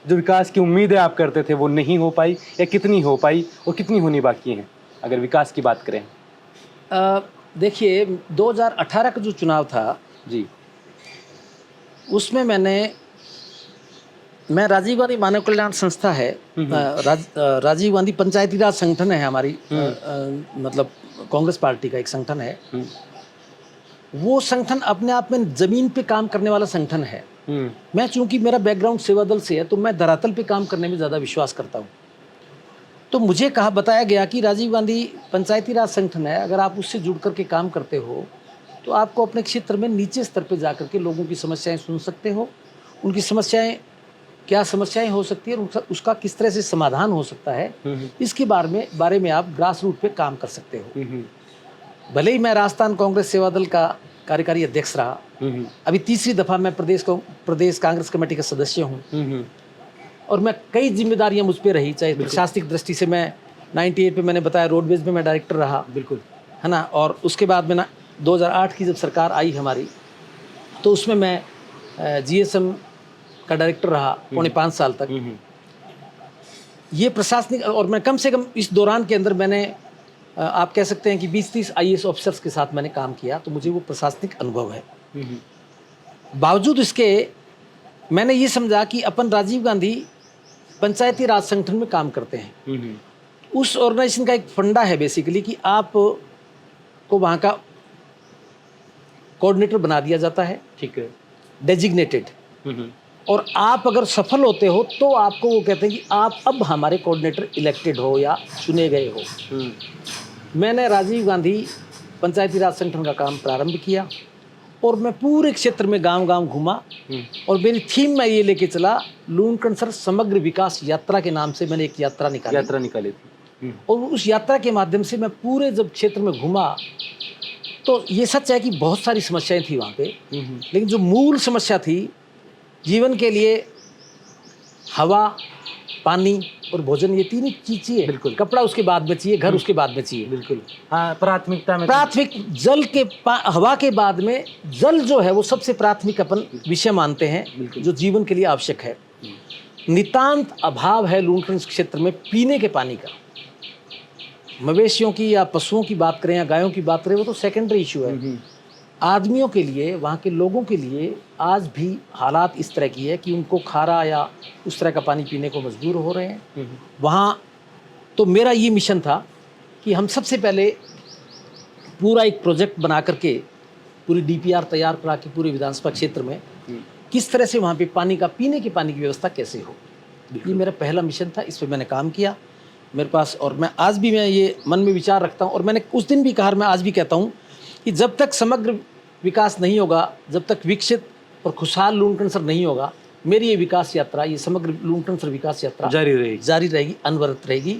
जो विकास की उम्मीदें आप करते थे वो नहीं हो पाई, या कितनी हो पाई और कितनी होनी बाकी हैं अगर विकास की बात करें? देखिए, 2018 का जो चुनाव था जी, उसमें मैं राजीव गांधी मानव कल्याण संस्था है, राजीव गांधी पंचायती राज संगठन है हमारी, मतलब कांग्रेस पार्टी का एक संगठन है। वो संगठन अपने आप में जमीन पे काम करने वाला संगठन है। मैं चूंकि मेरा बैकग्राउंड सेवा दल से है, तो मैं धरातल पे काम करने में ज़्यादा विश्वास करता हूँ। तो मुझे बताया गया कि राजीव गांधी पंचायती राज संगठन है, अगर आप उससे जुड़ करके काम करते हो तो आपको अपने क्षेत्र में नीचे स्तर पे जा करके लोगों की समस्याएं सुन सकते हो, उनकी समस्याएं, क्या समस्याएं हो सकती है और उसका किस तरह से समाधान हो सकता है, इसके बारे में आप ग्रास रूट पे काम कर सकते हो। भले ही मैं राजस्थान कांग्रेस सेवा दल का कार्यकारी अध्यक्ष रहा, अभी तीसरी दफ़ा मैं प्रदेश कांग्रेस कमेटी का सदस्य हूँ, और मैं कई जिम्मेदारियां मुझ पे रही, चाहे प्रशासनिक दृष्टि से मैं 98 में मैंने बताया रोडवेज में मैं डायरेक्टर रहा, बिल्कुल। है ना। और उसके बाद में ना 2008 की जब सरकार आई हमारी, तो उसमें मैं जीएसएम का डायरेक्टर रहा पौने 5 साल तक। ये प्रशासनिक, और मैं कम से कम इस दौरान के अंदर मैंने आप कह सकते हैं कि 20-30 आईएएस ऑफिसर्स के साथ मैंने काम किया, तो मुझे वो प्रशासनिक अनुभव है। बावजूद इसके मैंने ये समझा कि अपन राजीव गांधी पंचायती राज संगठन में काम करते हैं। उस ऑर्गेनाइजेशन का एक फंडा है बेसिकली कि आप को वहाँ का कोऑर्डिनेटर बना दिया जाता है, ठीक है। डेजिग्नेटेड, और आप अगर सफल होते हो तो आपको वो कहते हैं कि आप अब हमारे कोऑर्डिनेटर इलेक्टेड हो या चुने गए हो। मैंने राजीव गांधी पंचायती राज संगठन का काम प्रारंभ किया और मैं पूरे क्षेत्र में गांव-गांव घूमा, और मेरी थीम में ये लेके चला, लूणकरणसर समग्र विकास यात्रा के नाम से मैंने एक यात्रा निकाली थी। और उस यात्रा के माध्यम से मैं पूरे जब क्षेत्र में घूमा, तो ये सच है कि बहुत सारी समस्याएं थी वहाँ पे, लेकिन जो मूल समस्या थी जीवन के लिए हवा, पानी और भोजन, ये तीन ही चीज चाहिए। बिल्कुल। कपड़ा उसके बाद में चाहिए, घर उसके बाद में चाहिए। बिल्कुल, हाँ, प्राथमिकता में प्राथमिक जल के हवा के बाद में जल जो है वो सबसे प्राथमिक अपन विषय मानते हैं, जो जीवन के लिए आवश्यक है। नितांत अभाव है लूणकरण क्षेत्र में पीने के पानी का। मवेशियों की या पशुओं की बात करें या गायों की बात करें, वो तो सेकेंडरी इशू है। आदमियों के लिए, वहाँ के लोगों के लिए आज भी हालात इस तरह की है कि उनको खारा या उस तरह का पानी पीने को मजबूर हो रहे हैं। वहाँ तो मेरा ये मिशन था कि हम सबसे पहले पूरा एक प्रोजेक्ट बना करके पूरी डीपीआर तैयार करा के पूरे विधानसभा क्षेत्र में किस तरह से वहाँ पे पानी का, पीने के पानी की व्यवस्था कैसे हो, ये मेरा पहला मिशन था। इस पर मैंने काम किया मेरे पास, और मैं आज भी मैं ये मन में विचार रखता हूँ, और मैंने उस दिन भी कहा, मैं आज भी कहता हूँ कि जब तक समग्र विकास नहीं होगा, जब तक विकसित और खुशहाल लूणकरणसर नहीं होगा, मेरी ये विकास यात्रा, ये समग्र लूणकरणसर विकास यात्रा जारी रहेगी, अनवरत रहेगी,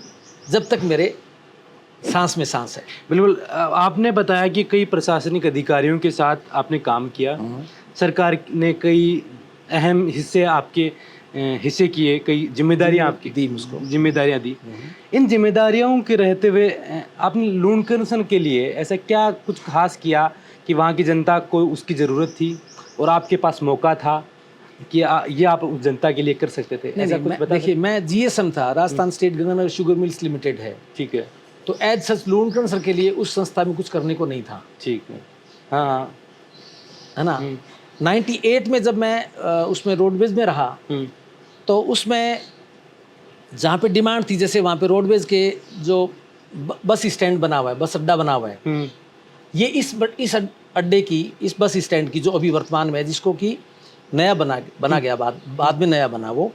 जब तक मेरे सांस में सांस है। बिल्कुल। आपने बताया कि कई प्रशासनिक अधिकारियों के साथ आपने काम किया, सरकार ने कई अहम हिस्से आपके हिस्से किए, कई जिम्मेदारियां आपकी दी, मुझको जिम्मेदारियां दी। इन जिम्मेदारियों के रहते हुए आपने लूणकरण के लिए ऐसा क्या कुछ खास किया कि वहाँ की जनता को उसकी ज़रूरत थी और आपके पास मौका था कि ये आप उस जनता के लिए कर सकते थे? ऐसा कुछ बता। देखिए, मैं जीएसएम था, Rajasthan state Ganganagar sugar mills limited है, ठीक है। तो एज सच लूणकरणसर के लिए उस संस्था में कुछ करने को नहीं था, ठीक है, हाँ, है ना। 98 में जब मैं उसमें रोडवेज में रहा, तो उसमें जहाँ पे डिमांड थी, जैसे वहाँ पे रोडवेज के जो बस स्टैंड बना हुआ है, बस अड्डा बना हुआ है, ये इस अड्डे की, इस बस स्टैंड की जो अभी वर्तमान में है, जिसको कि नया बना गया, बाद में नया बना, वो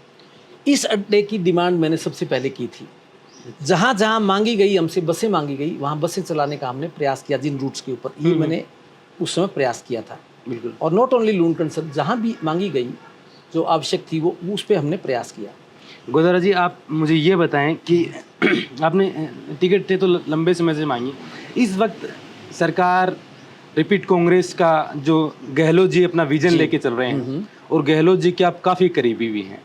इस अड्डे की डिमांड मैंने सबसे पहले की थी। जहाँ जहाँ मांगी गई, हमसे बसें मांगी गई, वहाँ बसें चलाने का हमने प्रयास किया, जिन रूट्स के ऊपर, ये मैंने उस समय प्रयास किया था। बिल्कुल। और नॉट ओनली लूणकरणसर, जहाँ भी मांगी गई जो आवश्यक थी, वो उस पर हमने प्रयास किया। गोदारा जी, आप मुझे ये बताएं कि आपने टिकट थे तो लंबे समय से मांगी, इस वक्त सरकार रिपीट कांग्रेस का जो गहलोत जी अपना विजन लेके चल रहे हैं, और गहलोत जी के आप काफ़ी करीबी भी हैं,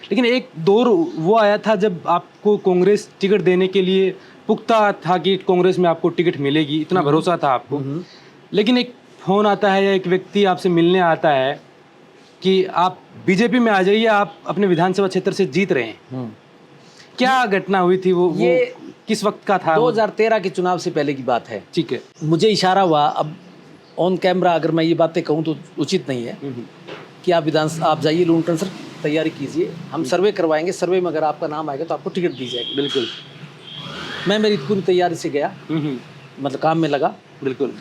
लेकिन एक दौर वो आया था जब आपको कांग्रेस टिकट देने के लिए पुख्ता था कि कांग्रेस में आपको टिकट मिलेगी, इतना भरोसा था आपको, लेकिन एक फ़ोन आता है या एक व्यक्ति आपसे मिलने आता है कि आप बीजेपी में आ जाइए, आप अपने विधानसभा क्षेत्र से जीत रहे हैं। क्या घटना हुई थी? वो किस वक्त का था? 2013 के चुनाव से पहले की बात है। ठीक है। मुझे इशारा हुआ, अब ऑन कैमरा अगर मैं ये बातें कहूँ तो उचित नहीं है, कि आप जाइए लूणकरणसर, तैयारी कीजिए, हम सर्वे करवाएंगे, सर्वे में अगर आपका नाम आएगा तो आपको टिकट दी जाएगी। बिल्कुल। मैं मेरी पूरी तैयारी से गया, मतलब काम में लगा। बिल्कुल,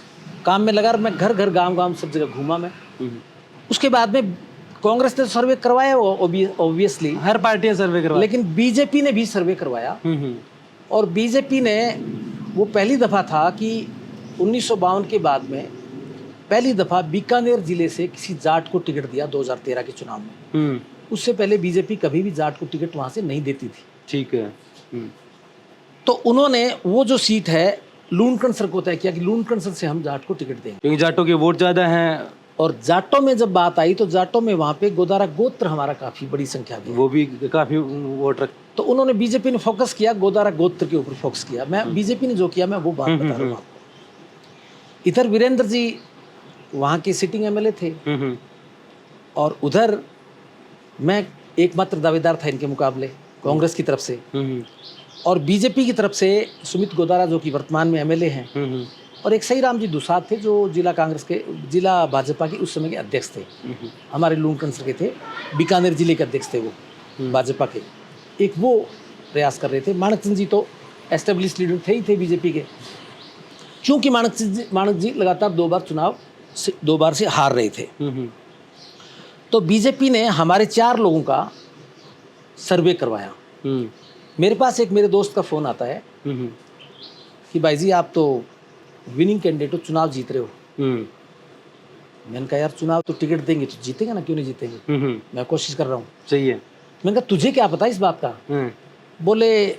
काम में लगा, और मैं घर घर गांव-गांव सब जगह घूमा मैं। उसके बाद में कांग्रेस ने सर्वे करवाया, ऑब्वियसली हर पार्टियां सर्वे करवाई, लेकिन बीजेपी ने भी सर्वे करवाया। और बीजेपी ने, वो पहली दफ़ा था कि 1952 के बाद में पहली दफ़ा बीकानेर जिले से किसी जाट को टिकट दिया 2013 के चुनाव में। उससे पहले बीजेपी कभी भी जाट को टिकट वहाँ से नहीं देती थी। ठीक है। तो उन्होंने वो जो सीट है लूणकरणसर को तय किया कि लूणकरणसर से हम जाट को टिकट देंगे, क्योंकि जाटों के वोट ज़्यादा हैं और जाटों में जब बात आई तो जाटों में वहाँ पे गोदारा गोत्र हमारा काफ़ी बड़ी संख्या में है। वो भी काफी वोट रख। तो उन्होंने बीजेपी ने फोकस किया, गोदारा गोत्र के ऊपर फोकस किया। मैं बीजेपी ने जो किया मैं वो बात बता रहा हूँ आपको। इधर वीरेंद्र जी वहाँ के सिटिंग एमएलए थे और उधर मैं एकमात्र दावेदार था इनके मुकाबले कांग्रेस की तरफ से, और बीजेपी की तरफ से सुमित गोदारा जो कि वर्तमान में एमएलए हैं, और एक सही राम जी दुसाद थे जो जिला भाजपा के उस समय के अध्यक्ष थे, हमारे लूणकंसर के थे, बीकानेर जिले के अध्यक्ष थे वो भाजपा के। एक वो प्रयास कर रहे थे। माणक सिंह जी तो एस्टेब्लिश लीडर थे ही थे बीजेपी के। चूंकि माणक जी लगातार दो बार से हार रहे थे, तो बीजेपी ने हमारे 4 लोगों का सर्वे करवाया। मेरे पास मेरे दोस्त का फ़ोन आता है कि भाई जी आप तो विनिंग कैंडिडेट हो, चुनाव जीत रहे हो। मैंने कहा यार चुनाव तो टिकट देंगे तो जीतेंगे ना, क्यों नहीं जीतेंगे, मैं कोशिश कर रहा हूँ। सही है। मैंने कहा तुझे क्या पता इस बात का? बोले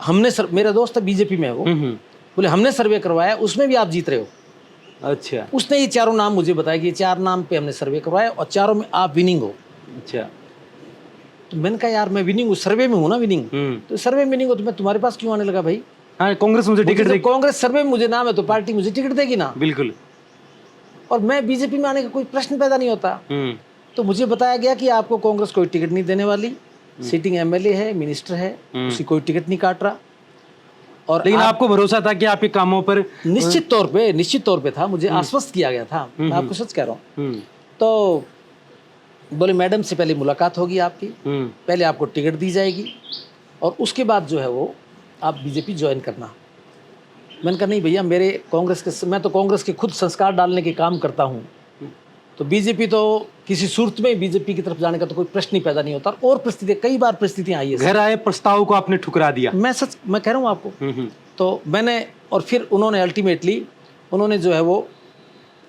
हमने मेरा दोस्त बीजेपी में है वो, बोले हमने सर्वे करवाया, उसमें भी आप जीत रहे हो। अच्छा। उसने ये 4 नाम मुझे बताया कि ये 4 नाम पे हमने सर्वे करवाया और 4 में आप विनिंग हो। अच्छा। तो मैंने कहा यार मैं विनिंग हूँ, सर्वे में हूँ ना विनिंग, तो सर्वे में विनिंग हो तो मैं तुम्हारे पास क्यों आने लगा भाई? हाँ, कांग्रेस मुझे टिकट देगी, कांग्रेस सर्वे में मुझे नाम है तो पार्टी मुझे टिकट देगी ना। बिल्कुल। और मैं बीजेपी में आने का कोई प्रश्न पैदा नहीं होता। तो मुझे बताया गया कि आपको कांग्रेस कोई टिकट नहीं देने वाली, सिटिंग एमएलए है, मिनिस्टर है, उसी कोई टिकट नहीं काट रहा। और लेकिन आपको भरोसा था कि आपके कामों पर निश्चित तौर पे था, मुझे आश्वस्त किया गया था। मैं आपको सच कह रहा हूँ। तो बोले मैडम से पहले मुलाकात होगी आपकी, पहले आपको टिकट दी जाएगी और उसके बाद जो है वो आप बीजेपी ज्वाइन करना। मैंने कहा नहीं भैया, मैं तो कांग्रेस के खुद संस्कार डालने के काम करता हूँ, तो बीजेपी तो किसी सूरत में बीजेपी की तरफ जाने का तो कोई प्रश्न ही पैदा नहीं होता। और कई बार परिस्थितियां आई है। घर आए प्रस्ताव को आपने ठुकरा दिया। मैं कह रहा हूँ आपको। तो मैंने, और फिर उन्होंने अल्टीमेटली जो है वो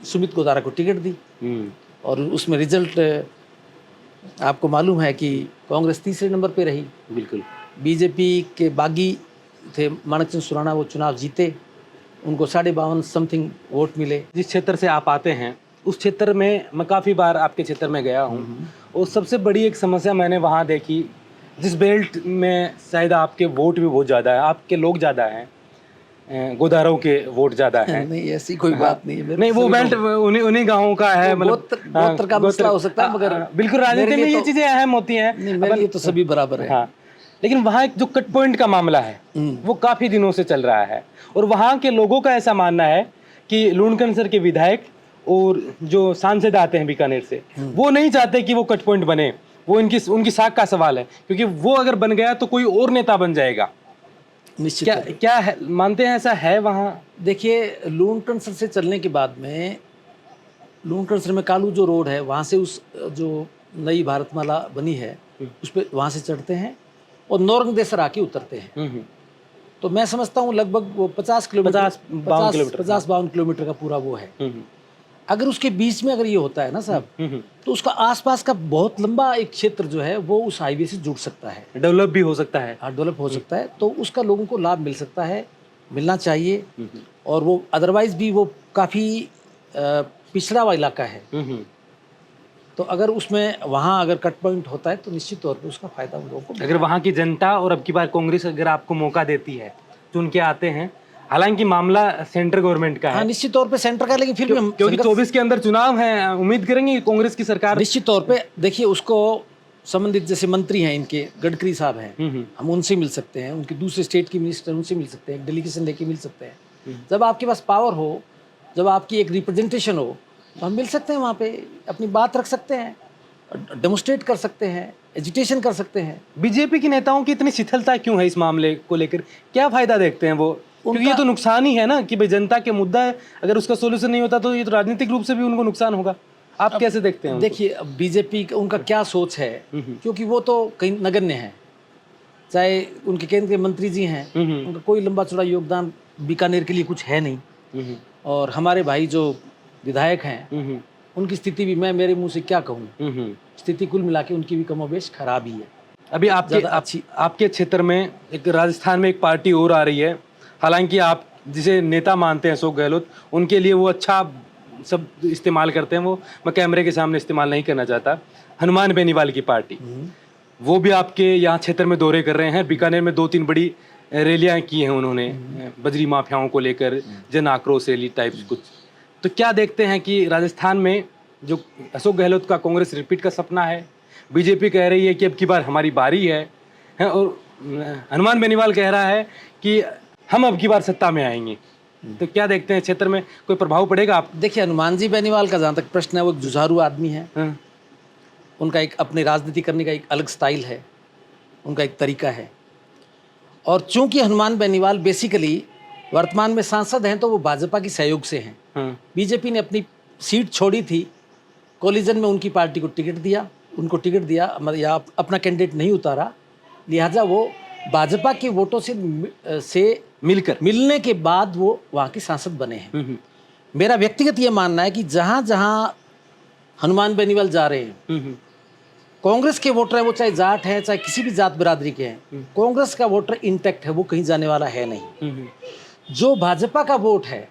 सुमित गोदारा को टिकट दी और उसमें रिजल्ट आपको मालूम है कि कांग्रेस तीसरे नंबर पे रही। बिल्कुल। बीजेपी के बागी थे माणक सिंह सुराणा, वो चुनाव जीते, उनको 52.5 समथिंग वोट मिले। जिस क्षेत्र से आप आते हैं उस क्षेत्र में मैं काफ़ी बार आपके क्षेत्र में गया हूँ, और सबसे बड़ी एक समस्या मैंने वहाँ देखी, जिस बेल्ट में शायद आपके वोट भी बहुत ज़्यादा है, आपके लोग ज़्यादा हैं, गोदारों के वोट ज़्यादा हैं। नहीं ऐसी कोई बात नहीं है। नहीं, वो बेल्ट उन्हीं गाँवों का है, मतलब गोत्र का मसला हो सकता है, मगर बिल्कुल राजनीति में ये चीज़ें अहम होती हैं। मेरे लिए तो सभी बराबर है। हाँ, लेकिन वहाँ एक जो कट पॉइंट का मामला है वो काफ़ी दिनों से चल रहा है, और वहाँ के लोगों का ऐसा मानना है कि लूणकंसर के विधायक और जो सांसद आते हैं बीकानेर से, वो नहीं चाहते कि वो कट पॉइंट बने। वो उनकी साख का सवाल है, क्योंकि वो अगर बन गया तो कोई और नेता बन जाएगा। निश्चित क्या है, मानते हैं ऐसा है वहाँ? देखिए, लूणकंसर से चलने के बाद में, लूणकंसर में कालू जो रोड है वहाँ से उस जो नई भारतमाला बनी है उस पर वहाँ से चढ़ते हैं और नौरंगदेसर आके उतरते हैं। तो मैं समझता हूँ लगभग वो 50-52 किलोमीटर का पूरा वो है। अगर उसके बीच में अगर ये होता है ना साहब, तो उसका आसपास का बहुत लंबा एक क्षेत्र जो है वो उस हाईवे से जुड़ सकता है, डेवलप भी हो सकता है। हाँ, डेवलप हो सकता है। तो उसका लोगों को लाभ मिल सकता है, मिलना चाहिए। और वो अदरवाइज भी वो काफ़ी पिछड़ा हुआ इलाका है, तो अगर उसमें वहाँ अगर कट पॉइंट होता है तो निश्चित तौर पे उसका फायदा उन लोगों को। अगर वहाँ की जनता और अब की बार कांग्रेस अगर आपको मौका देती है, चुन के आते हैं, हालांकि मामला सेंट्रल गवर्नमेंट का है। हाँ, निश्चित तौर पे सेंटर का है, लेकिन फिर भी हम क्योंकि 24 के अंदर चुनाव है, उम्मीद करेंगे कांग्रेस की सरकार। निश्चित तौर पे देखिए, उसको संबंधित जैसे मंत्री हैं इनके, गडकरी साहब हैं, हम उनसे मिल सकते हैं, उनके दूसरे स्टेट की मिनिस्टर उनसे मिल सकते हैं, डेलीगेशन लेके मिल सकते हैं। जब आपके पास पावर हो, जब आपकी एक रिप्रेजेंटेशन हो, तो हम मिल सकते हैं, वहाँ पे अपनी बात रख सकते हैं, डेमोस्ट्रेट कर सकते हैं, एजिटेशन कर सकते हैं। बीजेपी के नेताओं की इतनी शिथिलता क्यों है इस मामले को लेकर? क्या फायदा देखते हैं वो? क्योंकि ये तो नुकसान ही है ना, कि भाई जनता के मुद्दा है, अगर उसका सोल्यूशन नहीं होता तो ये तो राजनीतिक रूप से भी उनको नुकसान होगा। आप कैसे देखते हैं? देखिए, बीजेपी उनका क्या सोच है, क्योंकि वो तो कहीं नगण्य है, चाहे उनके केंद्रीय मंत्री जी हैं, उनका कोई लंबा चौड़ा योगदान बीकानेर के लिए कुछ है नहीं। और हमारे भाई जो विधायक हैं, उनकी स्थिति भी मैं मेरे मुंह से क्या कहूँ, स्थिति कुल मिला के उनकी भी कमोबेश खराब ही है। अभी आपके क्षेत्र में एक राजस्थान में एक पार्टी और आ रही है, हालांकि आप जिसे नेता मानते हैं अशोक गहलोत, उनके लिए वो अच्छा सब इस्तेमाल करते हैं, वो मैं कैमरे के सामने इस्तेमाल नहीं करना चाहता। हनुमान बेनीवाल की पार्टी, वो भी आपके यहाँ क्षेत्र में दौरे कर रहे हैं। बीकानेर में 2-3 बड़ी रैलियां की हैं उन्होंने, बजरी माफियाओं को लेकर, जन आक्रोश रैली टाइप कुछ। तो क्या देखते हैं कि राजस्थान में जो अशोक गहलोत का कांग्रेस रिपीट का सपना है, बीजेपी कह रही है कि अब की बार हमारी बारी है, और हनुमान बेनीवाल कह रहा है कि हम अब की बार सत्ता में आएंगे। तो क्या देखते हैं, क्षेत्र में कोई प्रभाव पड़ेगा? आप देखिए, हनुमान जी बेनीवाल का जहाँ तक प्रश्न है, वो एक जुझारू आदमी है। हाँ। उनका एक अपनी राजनीति करने का एक अलग स्टाइल है, उनका एक तरीका है। और चूंकि हनुमान बेनीवाल बेसिकली वर्तमान में सांसद हैं, तो वो भाजपा की सहयोग से हैं। हाँ। बीजेपी ने अपनी सीट छोड़ी थी, कोलिजन में उनकी पार्टी को टिकट दिया, उनको टिकट दिया मतलब या अपना कैंडिडेट नहीं उतारा, लिहाजा वो भाजपा के वोटों से मिलने के बाद वो वहाँ के सांसद बने हैं। मेरा व्यक्तिगत ये मानना है कि जहाँ जहाँ हनुमान बेनीवाल जा रहे हैं, कांग्रेस के वोटर हैं, वो चाहे जाट हैं चाहे किसी भी जात बिरादरी के हैं, कांग्रेस का वोटर इंटैक्ट है, वो कहीं जाने वाला है नहीं। जो भाजपा का वोट है,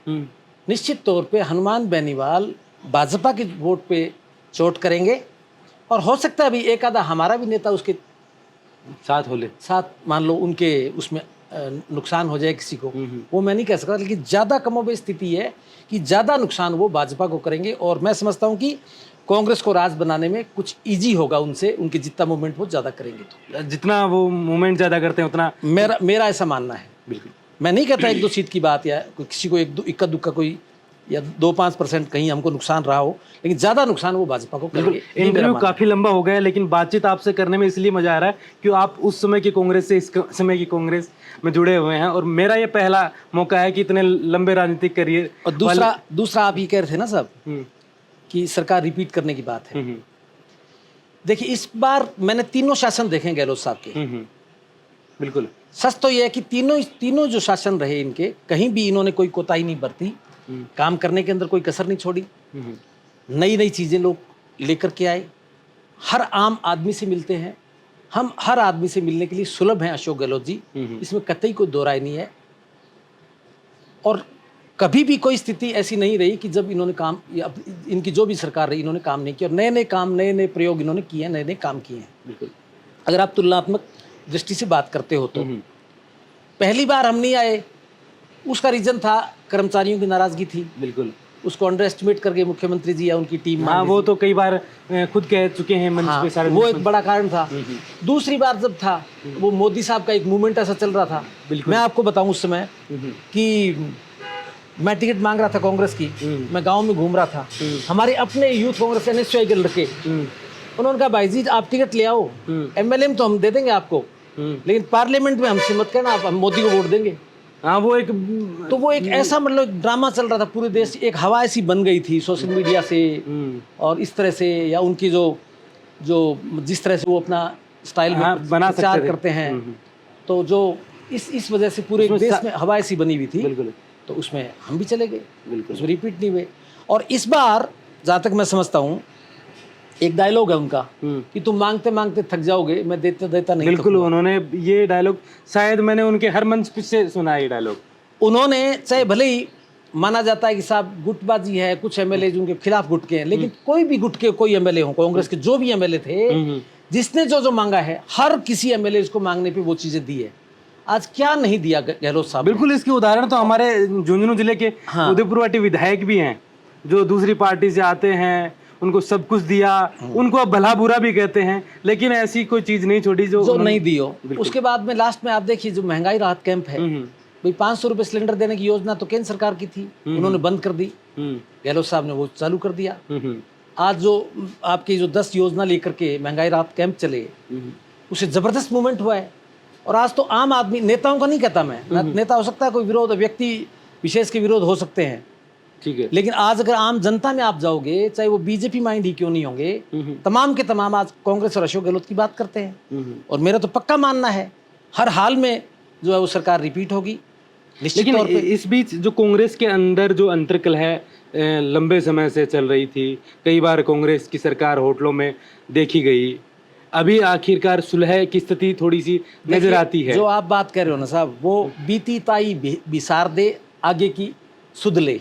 निश्चित तौर पे हनुमान बेनीवाल भाजपा के वोट पे चोट करेंगे, और हो सकता है अभी एक आधा हमारा भी नेता उसके साथ मान लो उनके उसमें नुकसान हो जाए किसी को, वो मैं नहीं कह सकता, लेकिन ज़्यादा कमोबेश स्थिति है कि ज़्यादा नुकसान वो भाजपा को करेंगे। और मैं समझता हूँ कि कांग्रेस को राज बनाने में कुछ इजी होगा उनसे, उनके जितना मूवमेंट वो ज़्यादा करेंगे। तो जितना वो मूवमेंट ज़्यादा करते हैं उतना मेरा ऐसा मानना है। बिल्कुल, मैं नहीं कहता 1-2 सीट की बात या किसी को इक्का दुक्का कोई या 2-5% कहीं हमको नुकसान रहा हो, लेकिन ज़्यादा नुकसान वो भाजपा को करेंगे। इंटरव्यू काफ़ी लंबा हो गया है, लेकिन बातचीत आपसे करने में इसलिए मज़ा आ रहा है कि आप उस समय की कांग्रेस से इस समय की कांग्रेस में जुड़े हुए हैं, और मेरा ये पहला मौका है कि इतने लंबे राजनीतिक करियर। और दूसरा आप ये कह रहे थे ना साहब कि सरकार रिपीट करने की बात है। देखिए, इस बार मैंने तीनों शासन देखे गहलोत साहब के। बिल्कुल, सच तो यह है कि तीनों जो शासन रहे इनके, कहीं भी इन्होंने कोई कोताही नहीं बरती, काम करने के अंदर कोई कसर नहीं छोड़ी, नई नई चीज़ें लोग लेकर के आए, हर आम आदमी से मिलते हैं। हम हर आदमी से मिलने के लिए सुलभ हैं अशोक गहलोत जी, इसमें कतई कोई दो राय नहीं है। और कभी भी कोई स्थिति ऐसी नहीं रही कि जब इन्होंने काम, इनकी जो भी सरकार रही, इन्होंने काम नहीं किया, और नए नए प्रयोग इन्होंने किए हैं, नए नए काम किए हैं। बिल्कुल, अगर आप तुलनात्मक दृष्टि से बात करते हो तो पहली बार हम नहीं आए, उसका रीजन था कर्मचारियों की नाराजगी थी। बिल्कुल, उसको अंडर एस्टिमेट करके मुख्यमंत्री जी या उनकी टीम, हाँ, वो तो कई बार खुद कह चुके हैं मंच पे सारे, वो एक बड़ा कारण था। दूसरी बार जब था, वो मोदी साहब का एक मूवमेंट ऐसा चल रहा था, मैं आपको बताऊं उस समय कि मैं टिकट मांग रहा था कांग्रेस की, मैं गांव में घूम रहा था, हमारे अपने यूथ कांग्रेस NSY के लड़के, उन्होंने कहा भाई जी आप टिकट ले आओ, MLA में तो हम दे देंगे आपको, लेकिन पार्लियामेंट में हमसे मत कहना, आप हम मोदी को वोट देंगे। हाँ, वो एक ऐसा मतलब ड्रामा चल रहा था पूरे देश, एक हवा ऐसी बन गई थी सोशल मीडिया से और इस तरह से, या उनकी जो जिस तरह से वो अपना स्टाइल में प्रचार करते हैं, तो जो इस वजह से पूरे देश में हवा ऐसी बनी हुई थी। बिल्कुल, तो उसमें हम भी चले गए, उसमें रिपीट नहीं हुए। और इस बार जहाँ तक मैं समझता हूँ, एक डायलॉग है उनका कि तुम मांगते मांगते थक जाओगे, मैं देता नहीं। बिल्कुल, उन्होंने ये डायलॉग शायद मैंने उनके हर मंच से सुना है। ये डायलॉग उन्होंने, चाहे भले ही माना जाता है कि साहब गुटबाजी है, कुछ MLA उनके खिलाफ गुट के हैं, लेकिन कोई भी गुट के कोई MLA हो, कांग्रेस के जो भी MLA थे, जिसने जो मांगा है, हर किसी MLA को मांगने पे वो चीजें दी है। आज क्या नहीं दिया गहलोत साहब? बिल्कुल, इसके उदाहरण तो हमारे झुंझुनू जिले के उदयपुरवाटी विधायक भी हैं, जो दूसरी पार्टी से आते हैं, उनको सब कुछ दिया, उनको अब भला बुरा भी कहते हैं, लेकिन ऐसी कोई चीज नहीं छोड़ी जो नहीं दी हो। उसके बाद में लास्ट में आप देखिए, जो महंगाई राहत कैंप है, भाई 500 रुपए सिलेंडर देने की योजना तो केंद्र सरकार की थी, उन्होंने बंद कर दी, गहलोत साहब ने वो चालू कर दिया। आज जो आपकी जो 10 योजना लेकर के महंगाई राहत कैंप चले, उसे जबरदस्त मूवमेंट हुआ है। और आज तो आम आदमी, नेताओं का नहीं कहता मैं, नेता हो सकता है कोई विरोध, व्यक्ति विशेष के विरोध हो सकते हैं, ठीक है, लेकिन आज अगर आम जनता में आप जाओगे, चाहे वो बीजेपी माइंड ही क्यों नहीं होंगे, तमाम के तमाम आज कांग्रेस और अशोक गहलोत की बात करते हैं। और मेरा तो पक्का मानना है हर हाल में जो है वो सरकार रिपीट होगी। लेकिन इस बीच जो कांग्रेस के अंदर जो अंतर्कलह है लंबे समय से चल रही थी, कई बार कांग्रेस की सरकार होटलों में देखी गई, अभी आखिरकार सुलह की स्थिति थोड़ी सी नजर आती है। जो आप बात कर रहे हो ना साहब, वो बीती ताई बिसार दे आगे की सुध ले,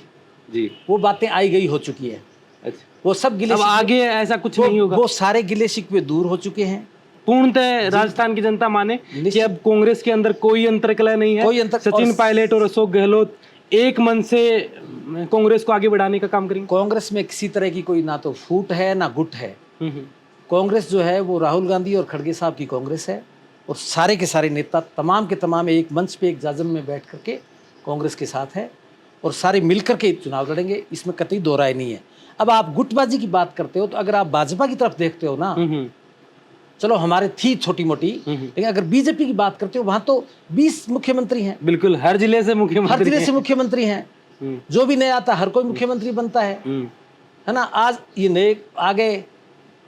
जी। वो बातें आई गई हो चुकी है। अच्छा, वो सब गिले अब आगे ऐसा कुछ नहीं होगा? वो सारे गिले शिकवे दूर हो चुके हैं। पूर्णतः राजस्थान की जनता माने कि निश्चित- अब कांग्रेस के अंदर कोई अंतर्कलह नहीं है, कोई अंतर- सचिन और- पायलट और अशोक गहलोत एक मन से कांग्रेस को आगे बढ़ाने का काम करेंगे। कांग्रेस में किसी तरह की कोई ना तो फूट है ना गुट है। हम्म, कांग्रेस जो है वो राहुल गांधी और खड़गे साहब की कांग्रेस है, और सारे के सारे नेता तमाम के तमाम एक मंच पे एक जाजम में बैठ करके कांग्रेस के साथ है, और सारे मिलकर के चुनाव लड़ेंगे, इसमें कतई दो राय नहीं है। अब आप गुटबाजी की बात करते हो, तो अगर आप भाजपा की तरफ देखते हो ना, चलो हमारे थी छोटी मोटी, लेकिन अगर बीजेपी की बात करते हो, वहां तो 20 मुख्यमंत्री हैं, बिल्कुल हर जिले से मुख्यमंत्री हर जिले हैं। से मुख्यमंत्री हैं। जो भी नया आता हर कोई मुख्यमंत्री बनता है ना। आज ये नए आ गए,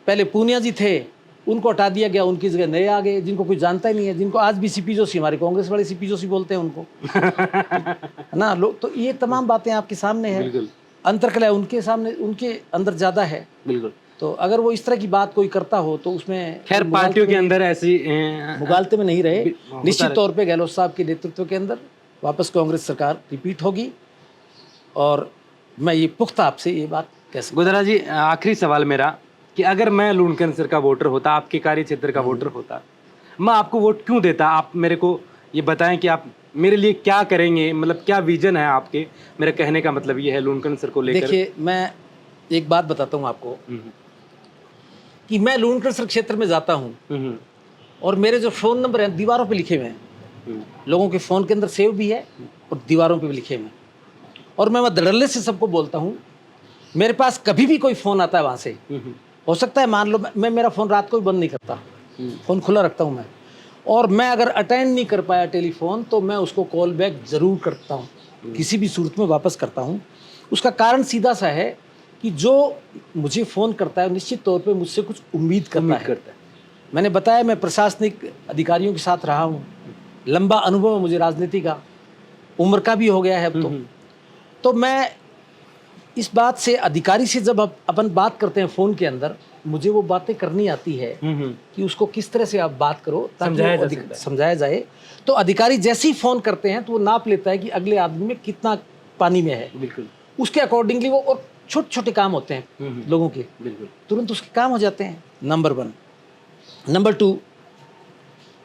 पहले पूनिया जी थे, उनको हटा दिया गया, उनकी जगह नए आ गए जिनको कोई जानता ही नहीं है, जिनको आज भी सीपी जोशी, हमारे कांग्रेस वाले सीपी जोशी बोलते हैं उनको है ना लोग। तो ये तमाम बातें आपके सामने है। बिल्कुल। अंतर्कलह उनके सामने, उनके अंदर ज्यादा है। बिल्कुल। तो अगर वो इस तरह की बात कोई करता हो तो उसमें खैर पार्टियों के अंदर ऐसी मुगालते में नहीं रहे। होता निश्चित रहता। तौर पे गहलोत साहब के नेतृत्व के अंदर वापस कांग्रेस सरकार रिपीट होगी, और मैं ये पुख्ता आपसे ये बात कह सकता गोदरा जी, आखिरी सवाल मेरा कि अगर मैं लूणकरण सर का वोटर होता, आपके कार्य क्षेत्र का वोटर होता, मैं आपको वोट क्यों देता? आप मेरे को ये बताएं कि आप मेरे लिए क्या करेंगे, मतलब क्या विजन है आपके। मेरा कहने का मतलब ये है लूणकरण सर को हूं। लेकर। देखिए, मैं एक बात बताता हूँ आपको कि मैं लूणकरण सर क्षेत्र में जाता हूँ, और मेरे जो फ़ोन नंबर हैं दीवारों पे लिखे हुए हैं, लोगों के फ़ोन के अंदर सेव भी है और दीवारों पे भी लिखे हुए हैं, और मैं धड़ल्ले से सबको बोलता हूँ, मेरे पास कभी भी कोई फ़ोन आता है वहाँ से, हो सकता है मान लो मैं मेरा फ़ोन रात को भी बंद नहीं करता, फ़ोन खुला रखता हूँ मैं, और मैं अगर अटेंड नहीं कर पाया टेलीफोन तो मैं उसको कॉल बैक ज़रूर करता हूँ, किसी भी सूरत में वापस करता हूँ। उसका कारण सीधा सा है कि जो मुझे फ़ोन करता है निश्चित तौर पे मुझसे कुछ उम्मीद करता है। मैंने बताया, मैं प्रशासनिक अधिकारियों के साथ रहा हूँ, लंबा अनुभव है मुझे राजनीति का, उम्र का भी हो गया है अब तो मैं इस बात से, अधिकारी से जब अपन बात करते हैं फ़ोन के अंदर, मुझे वो बातें करनी आती है कि उसको किस तरह से आप बात करो ताकि समझाया जाए। तो अधिकारी जैसे ही फ़ोन करते हैं तो वो नाप लेता है कि अगले आदमी में कितना पानी में है, बिल्कुल उसके अकॉर्डिंगली वो, और छोटे छोटे काम होते हैं लोगों के, बिल्कुल तुरंत उसके काम हो जाते हैं। नंबर 1। नंबर 2,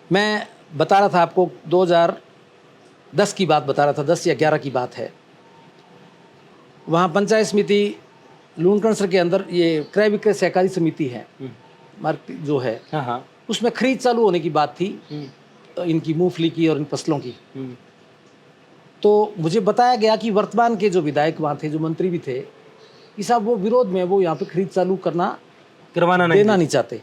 मैं बता रहा था आपको 2010 की बात बता रहा था, 10 या 11 की बात है। वहाँ पंचायत समिति लूणकरण सर के अंदर ये क्रय विक्रय सहकारी समिति है, मार्केट जो है, उसमें खरीद चालू होने की बात थी इनकी मूंगफली की और इन फसलों की। तो मुझे बताया गया कि वर्तमान के जो विधायक वहाँ थे, जो मंत्री भी थे, कि साहब वो विरोध में, वो यहाँ पे खरीद चालू करवाना नहीं चाहते,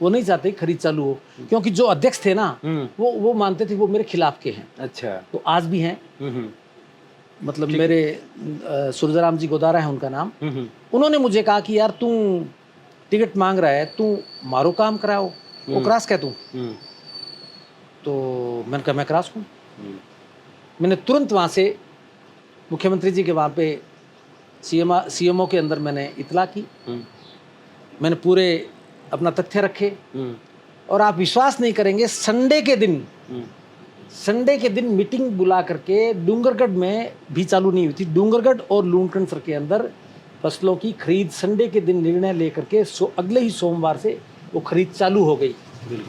वो नहीं चाहते खरीद चालू हो, क्योंकि जो अध्यक्ष थे ना वो मानते थे वो मेरे खिलाफ के हैं। अच्छा। तो आज भी हैं, मतलब मेरे सूरजराम जी गोदारा है उनका नाम। उन्होंने मुझे कहा कि यार तू टिकट मांग रहा है, तू मारो काम कराओ, वो क्रास कह तू। तो मैंने कहा मैं क्रास हूँ। मैंने तुरंत वहाँ से मुख्यमंत्री जी के वहाँ पे सीएमओ के अंदर मैंने इतला की, मैंने पूरे अपना तथ्य रखे, और आप विश्वास नहीं करेंगे, संडे के दिन मीटिंग बुला करके डूंगरगढ़ में भी चालू नहीं हुई थी। डूंगरगढ़ और लूणकरण सर के अंदर फसलों की खरीद संडे के दिन निर्णय लेकर के अगले ही सोमवार से वो खरीद चालू हो गई।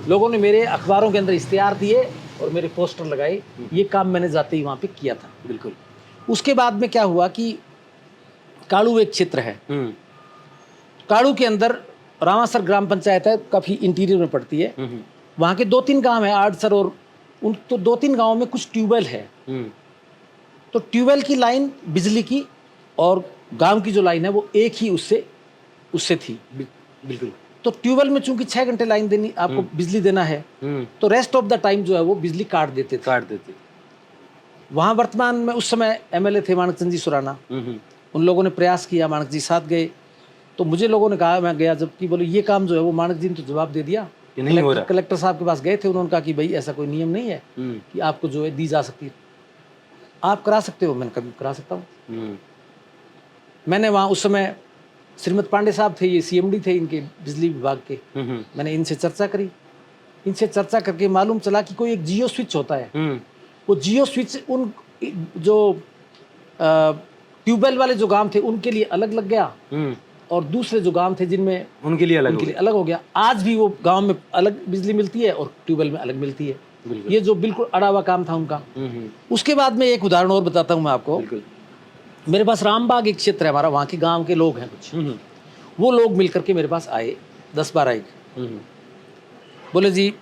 लोगों ने मेरे अखबारों के अंदर इश्तिहार दिए और मेरे पोस्टर लगाए, ये काम मैंने जाते ही वहाँ पे किया था। बिल्कुल। उसके बाद में क्या हुआ कि काड़ू एक क्षेत्र है, काड़ू के अंदर रामासर ग्राम पंचायत है, काफ़ी इंटीरियर में पड़ती है। वहाँ के 2-3 गाँव हैं, आड़सर और उन, तो 2-3 गाँवों में कुछ ट्यूबवेल है। तो ट्यूबवेल की लाइन बिजली की और गांव की जो लाइन है वो एक ही उससे थी। बिल्कुल। तो ट्यूबवेल में चूंकि 6 घंटे लाइन देनी, आपको बिजली देना है, तो रेस्ट ऑफ द टाइम जो है वो बिजली काट देते। वहाँ वर्तमान में उस समय एमएलए थे माणक चंद जी सुराना, उन लोगों ने प्रयास किया, माणक जी साथ गए। तो मुझे लोगों ने कहा, मैं गया जबकि बोले ये काम जो है वो माणक जी ने तो जवाब दे दिया, कलेक्टर साहब के पास गए थे, उन्होंने कहा कि भाई ऐसा कोई नियम नहीं है कि आपको जो है दी जा सकती है, आप करा सकते हो। मैंने कभी करा सकता हूँ। मैंने वहाँ उस समय श्रीमत पांडे साहब थे, ये सीएमडी थे इनके बिजली विभाग के, मैंने इनसे चर्चा करी। इनसे चर्चा करके मालूम चला कि कोई एक जियो स्विच होता है, वो जियो स्विच उन जो ट्यूबवेल वाले जो गांव थे उनके लिए अलग लग गया, और दूसरे जो गांव थे जिनमें उनके लिए अलग हो गया। आज भी वो गांव में अलग बिजली मिलती है और ट्यूबवेल में अलग मिलती है। ये जो बिल्कुल अड़ा हुआ काम था उनका। उसके बाद में एक उदाहरण और बताता हूँ मैं आपको। मेरे पास रामबाग एक क्षेत्र है हमारा, वहाँ के गांव के लोग हैं कुछ, वो लोग मिलकर के मेरे पास आए 10-12 एक, बोले जी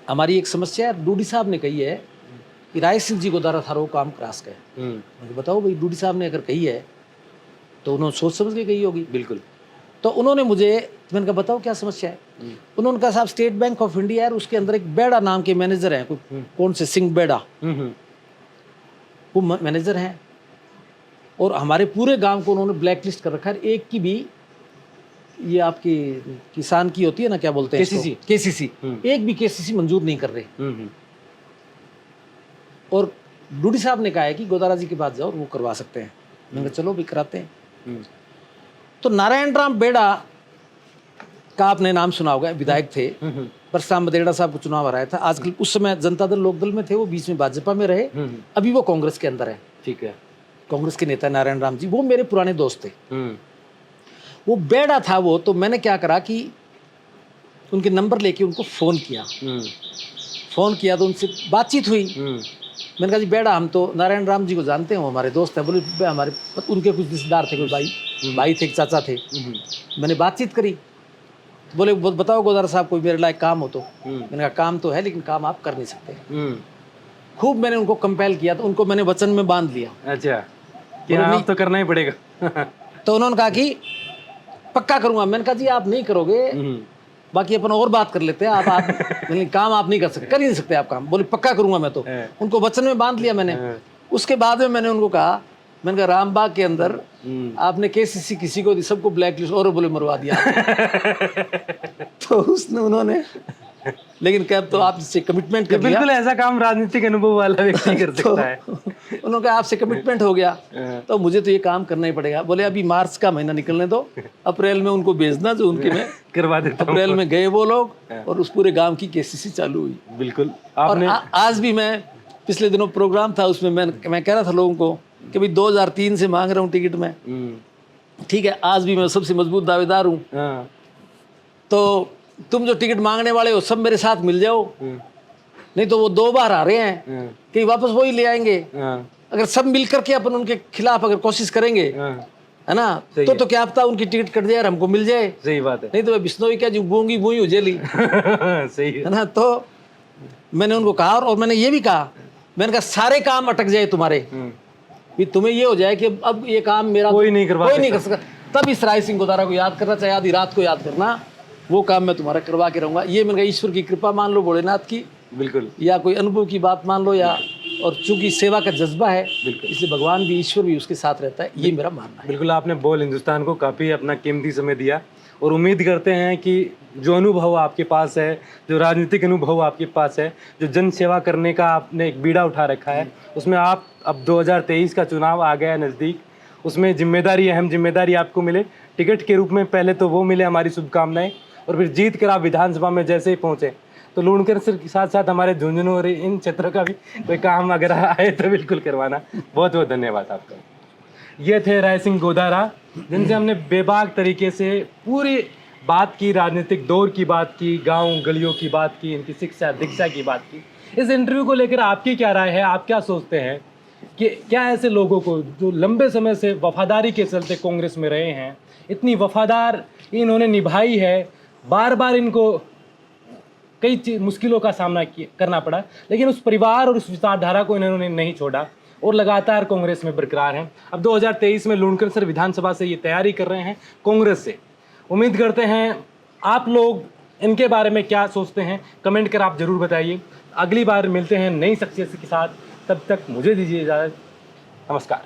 हमारी एक समस्या है, डूडी साहब ने कही है कि राय सिंह जी गोदारा थारो काम क्रॉस गए। मुझे बताओ भाई, डूडी साहब ने अगर कही है तो उन्होंने सोच समझ के कही होगी। बिल्कुल। तो उन्होंने मुझे, मैंने कहा बताओो क्या समस्या है। उन्होंने कहा साहब स्टेट बैंक ऑफ इंडिया है, उसके अंदर एक बेड़ा नाम के मैनेजर हैं, कौन से सिंह बेड़ा, वो मैनेजर हैं, और हमारे पूरे गांव को उन्होंने ब्लैक लिस्ट कर रखा है। एक की भी, ये आपकी किसान की होती है ना, क्या बोलते हैं, केसीसी, एक भी केसीसी मंजूर नहीं कर रहे। और डूडी साहब ने कहा है कि गोदारा जी के पास जाओ, वो करवा सकते हैं। मैंने कहा चलो भी कराते हैं। तो नारायण राम बेड़ा का आपने नाम सुना होगा, विधायक थे, परशुराम मदेड़ा साहब को चुनाव हराया था। आजकल उस समय जनता दल लोकदल में थे, वो बीच में भाजपा में रहे, अभी वो कांग्रेस के अंदर है। ठीक है। कांग्रेस के नेता नारायण राम जी, वो मेरे पुराने दोस्त थे। वो बेड़ा था वो, तो मैंने क्या करा कि उनके नंबर लेके उनको फोन किया। फोन किया तो उनसे बातचीत हुई। मैंने कहा जी बेड़ा, हम तो नारायण राम जी को जानते हैं, वो हमारे दोस्त हैं। बोले हमारे उनके कुछ रिश्तेदार थे, कोई भाई थे, चाचा थे। मैंने बातचीत करी। बोले बताओ गोदारा साहब कोई मेरे लायक काम हो तो। मैंने कहा काम तो है, लेकिन काम आप कर नहीं सकते। खूब मैंने उनको कंपेल किया, तो उनको मैंने वचन में बांध लिया। अच्छा, कि आप तो करना ही पड़ेगा। तो उन्होंने कहा कि पक्का करूंगा। मैंने कहा जी आप नहीं करोगे, बाकी अपन और बात कर लेते हैं। आप काम आप नहीं कर ही नहीं सकते आप काम। बोले पक्का करूंगा मैं तो। उनको वचन में बांध लिया मैंने। उसके बाद में मैंने उनको कहा, मैंने कहा रामबाग के अंदर आपने केसीसी किसी को दी, सबको ब्लैक लिस्ट, और बोले मरवा दिया। तो उन्होंने, लेकिन क्या तो आपसे कमिटमेंट कर लिया। बिल्कुल ऐसा काम राजनीतिक अनुभव वाला व्यक्ति कर सकता है। उन्होंने कहा आपसे कमिटमेंट हो गया, तो मुझे तो ये काम करना ही पड़ेगा। बोले अभी मार्च का महीना निकलने दो, अप्रैल में उनको भेजना, जो उनके में करवा देता हूं। अप्रैल में गए वो लोग, और उस पूरे गांव की केसीसी चालू हुई। बिल्कुल। और आज भी मैं, पिछले दिनों प्रोग्राम था, उसमें मैं कह रहा था लोगों को कि भाई 2003 से मांग रहा हूँ टिकट में, ठीक है, आज भी मैं सबसे मजबूत दावेदार हूँ। तो तुम जो टिकट मांगने वाले हो सब मेरे साथ मिल जाओ, नहीं तो वो 2 बार आ रहे हैं, कि वापस वही ले आएंगे। अगर सब मिलकर के अपन उनके खिलाफ अगर कोशिश करेंगे, है ना, तो क्या पता उनकी टिकट कट जाए और हमको मिल जाए। सही बात है। नहीं तो बिश्नोई क्या जो गूंगी बुई उजेली। सही है ना। तो मैंने उनको कहा, और मैंने ये भी कहा, मैंने कहा सारे काम अटक जाए तुम्हारे, कि तुम्हें ये हो जाए कि अब ये काम मेरा कोई नहीं कर सकता, तब इस राय सिंह गोदारा को याद करना, चाहे आधी रात को याद करना, वो काम मैं तुम्हारा करवा के रहूंगा। ये मैंने कहा ईश्वर की कृपा मान लो, भोलेनाथ की, बिल्कुल, या कोई अनुभव की बात मान लो, या और चूंकि सेवा का जज्बा है, इसलिए भगवान भी, ईश्वर भी उसके साथ रहता है, ये मेरा मानना है। बिल्कुल, आपने बोल हिंदुस्तान को काफ़ी अपना कीमती समय दिया, और उम्मीद करते हैं कि जो अनुभव आपके पास है, जो राजनीतिक अनुभव आपके पास है, जो जन सेवा करने का आपने एक बीड़ा उठा रखा है, उसमें आप, अब 2023 का चुनाव आ गया है नज़दीक, उसमें जिम्मेदारी, अहम जिम्मेदारी आपको मिले। टिकट के रूप में पहले तो वो मिले, हमारी शुभकामनाएं, और फिर जीत कर आप विधानसभा में जैसे ही पहुँचे, तो लूणकर सर के साथ साथ हमारे झुंझुनू और इन क्षेत्रों का भी कोई काम अगर आए तो बिल्कुल करवाना। बहुत बहुत धन्यवाद आपका। ये थे राय सिंह गोदारा, जिनसे हमने बेबाक तरीके से पूरी बात की, राजनीतिक दौर की बात की, गांव गलियों की बात की, इनकी शिक्षा दीक्षा की बात की। इस इंटरव्यू को लेकर आपकी क्या राय है? आप क्या सोचते हैं कि क्या ऐसे लोगों को जो लंबे समय से वफादारी के चलते कांग्रेस में रहे हैं, इतनी वफादार इन्होंने निभाई है, बार बार इनको कई मुश्किलों का सामना करना पड़ा, लेकिन उस परिवार और उस विचारधारा को इन्होंने नहीं छोड़ा और लगातार कांग्रेस में बरकरार हैं। अब 2023 में लूणकर सर विधानसभा से ये तैयारी कर रहे हैं कांग्रेस से। उम्मीद करते हैं आप लोग इनके बारे में क्या सोचते हैं, कमेंट कर आप ज़रूर बताइए। अगली बार मिलते हैं नई शख्सियत के साथ, तब तक मुझे दीजिए इजाज़त। नमस्कार।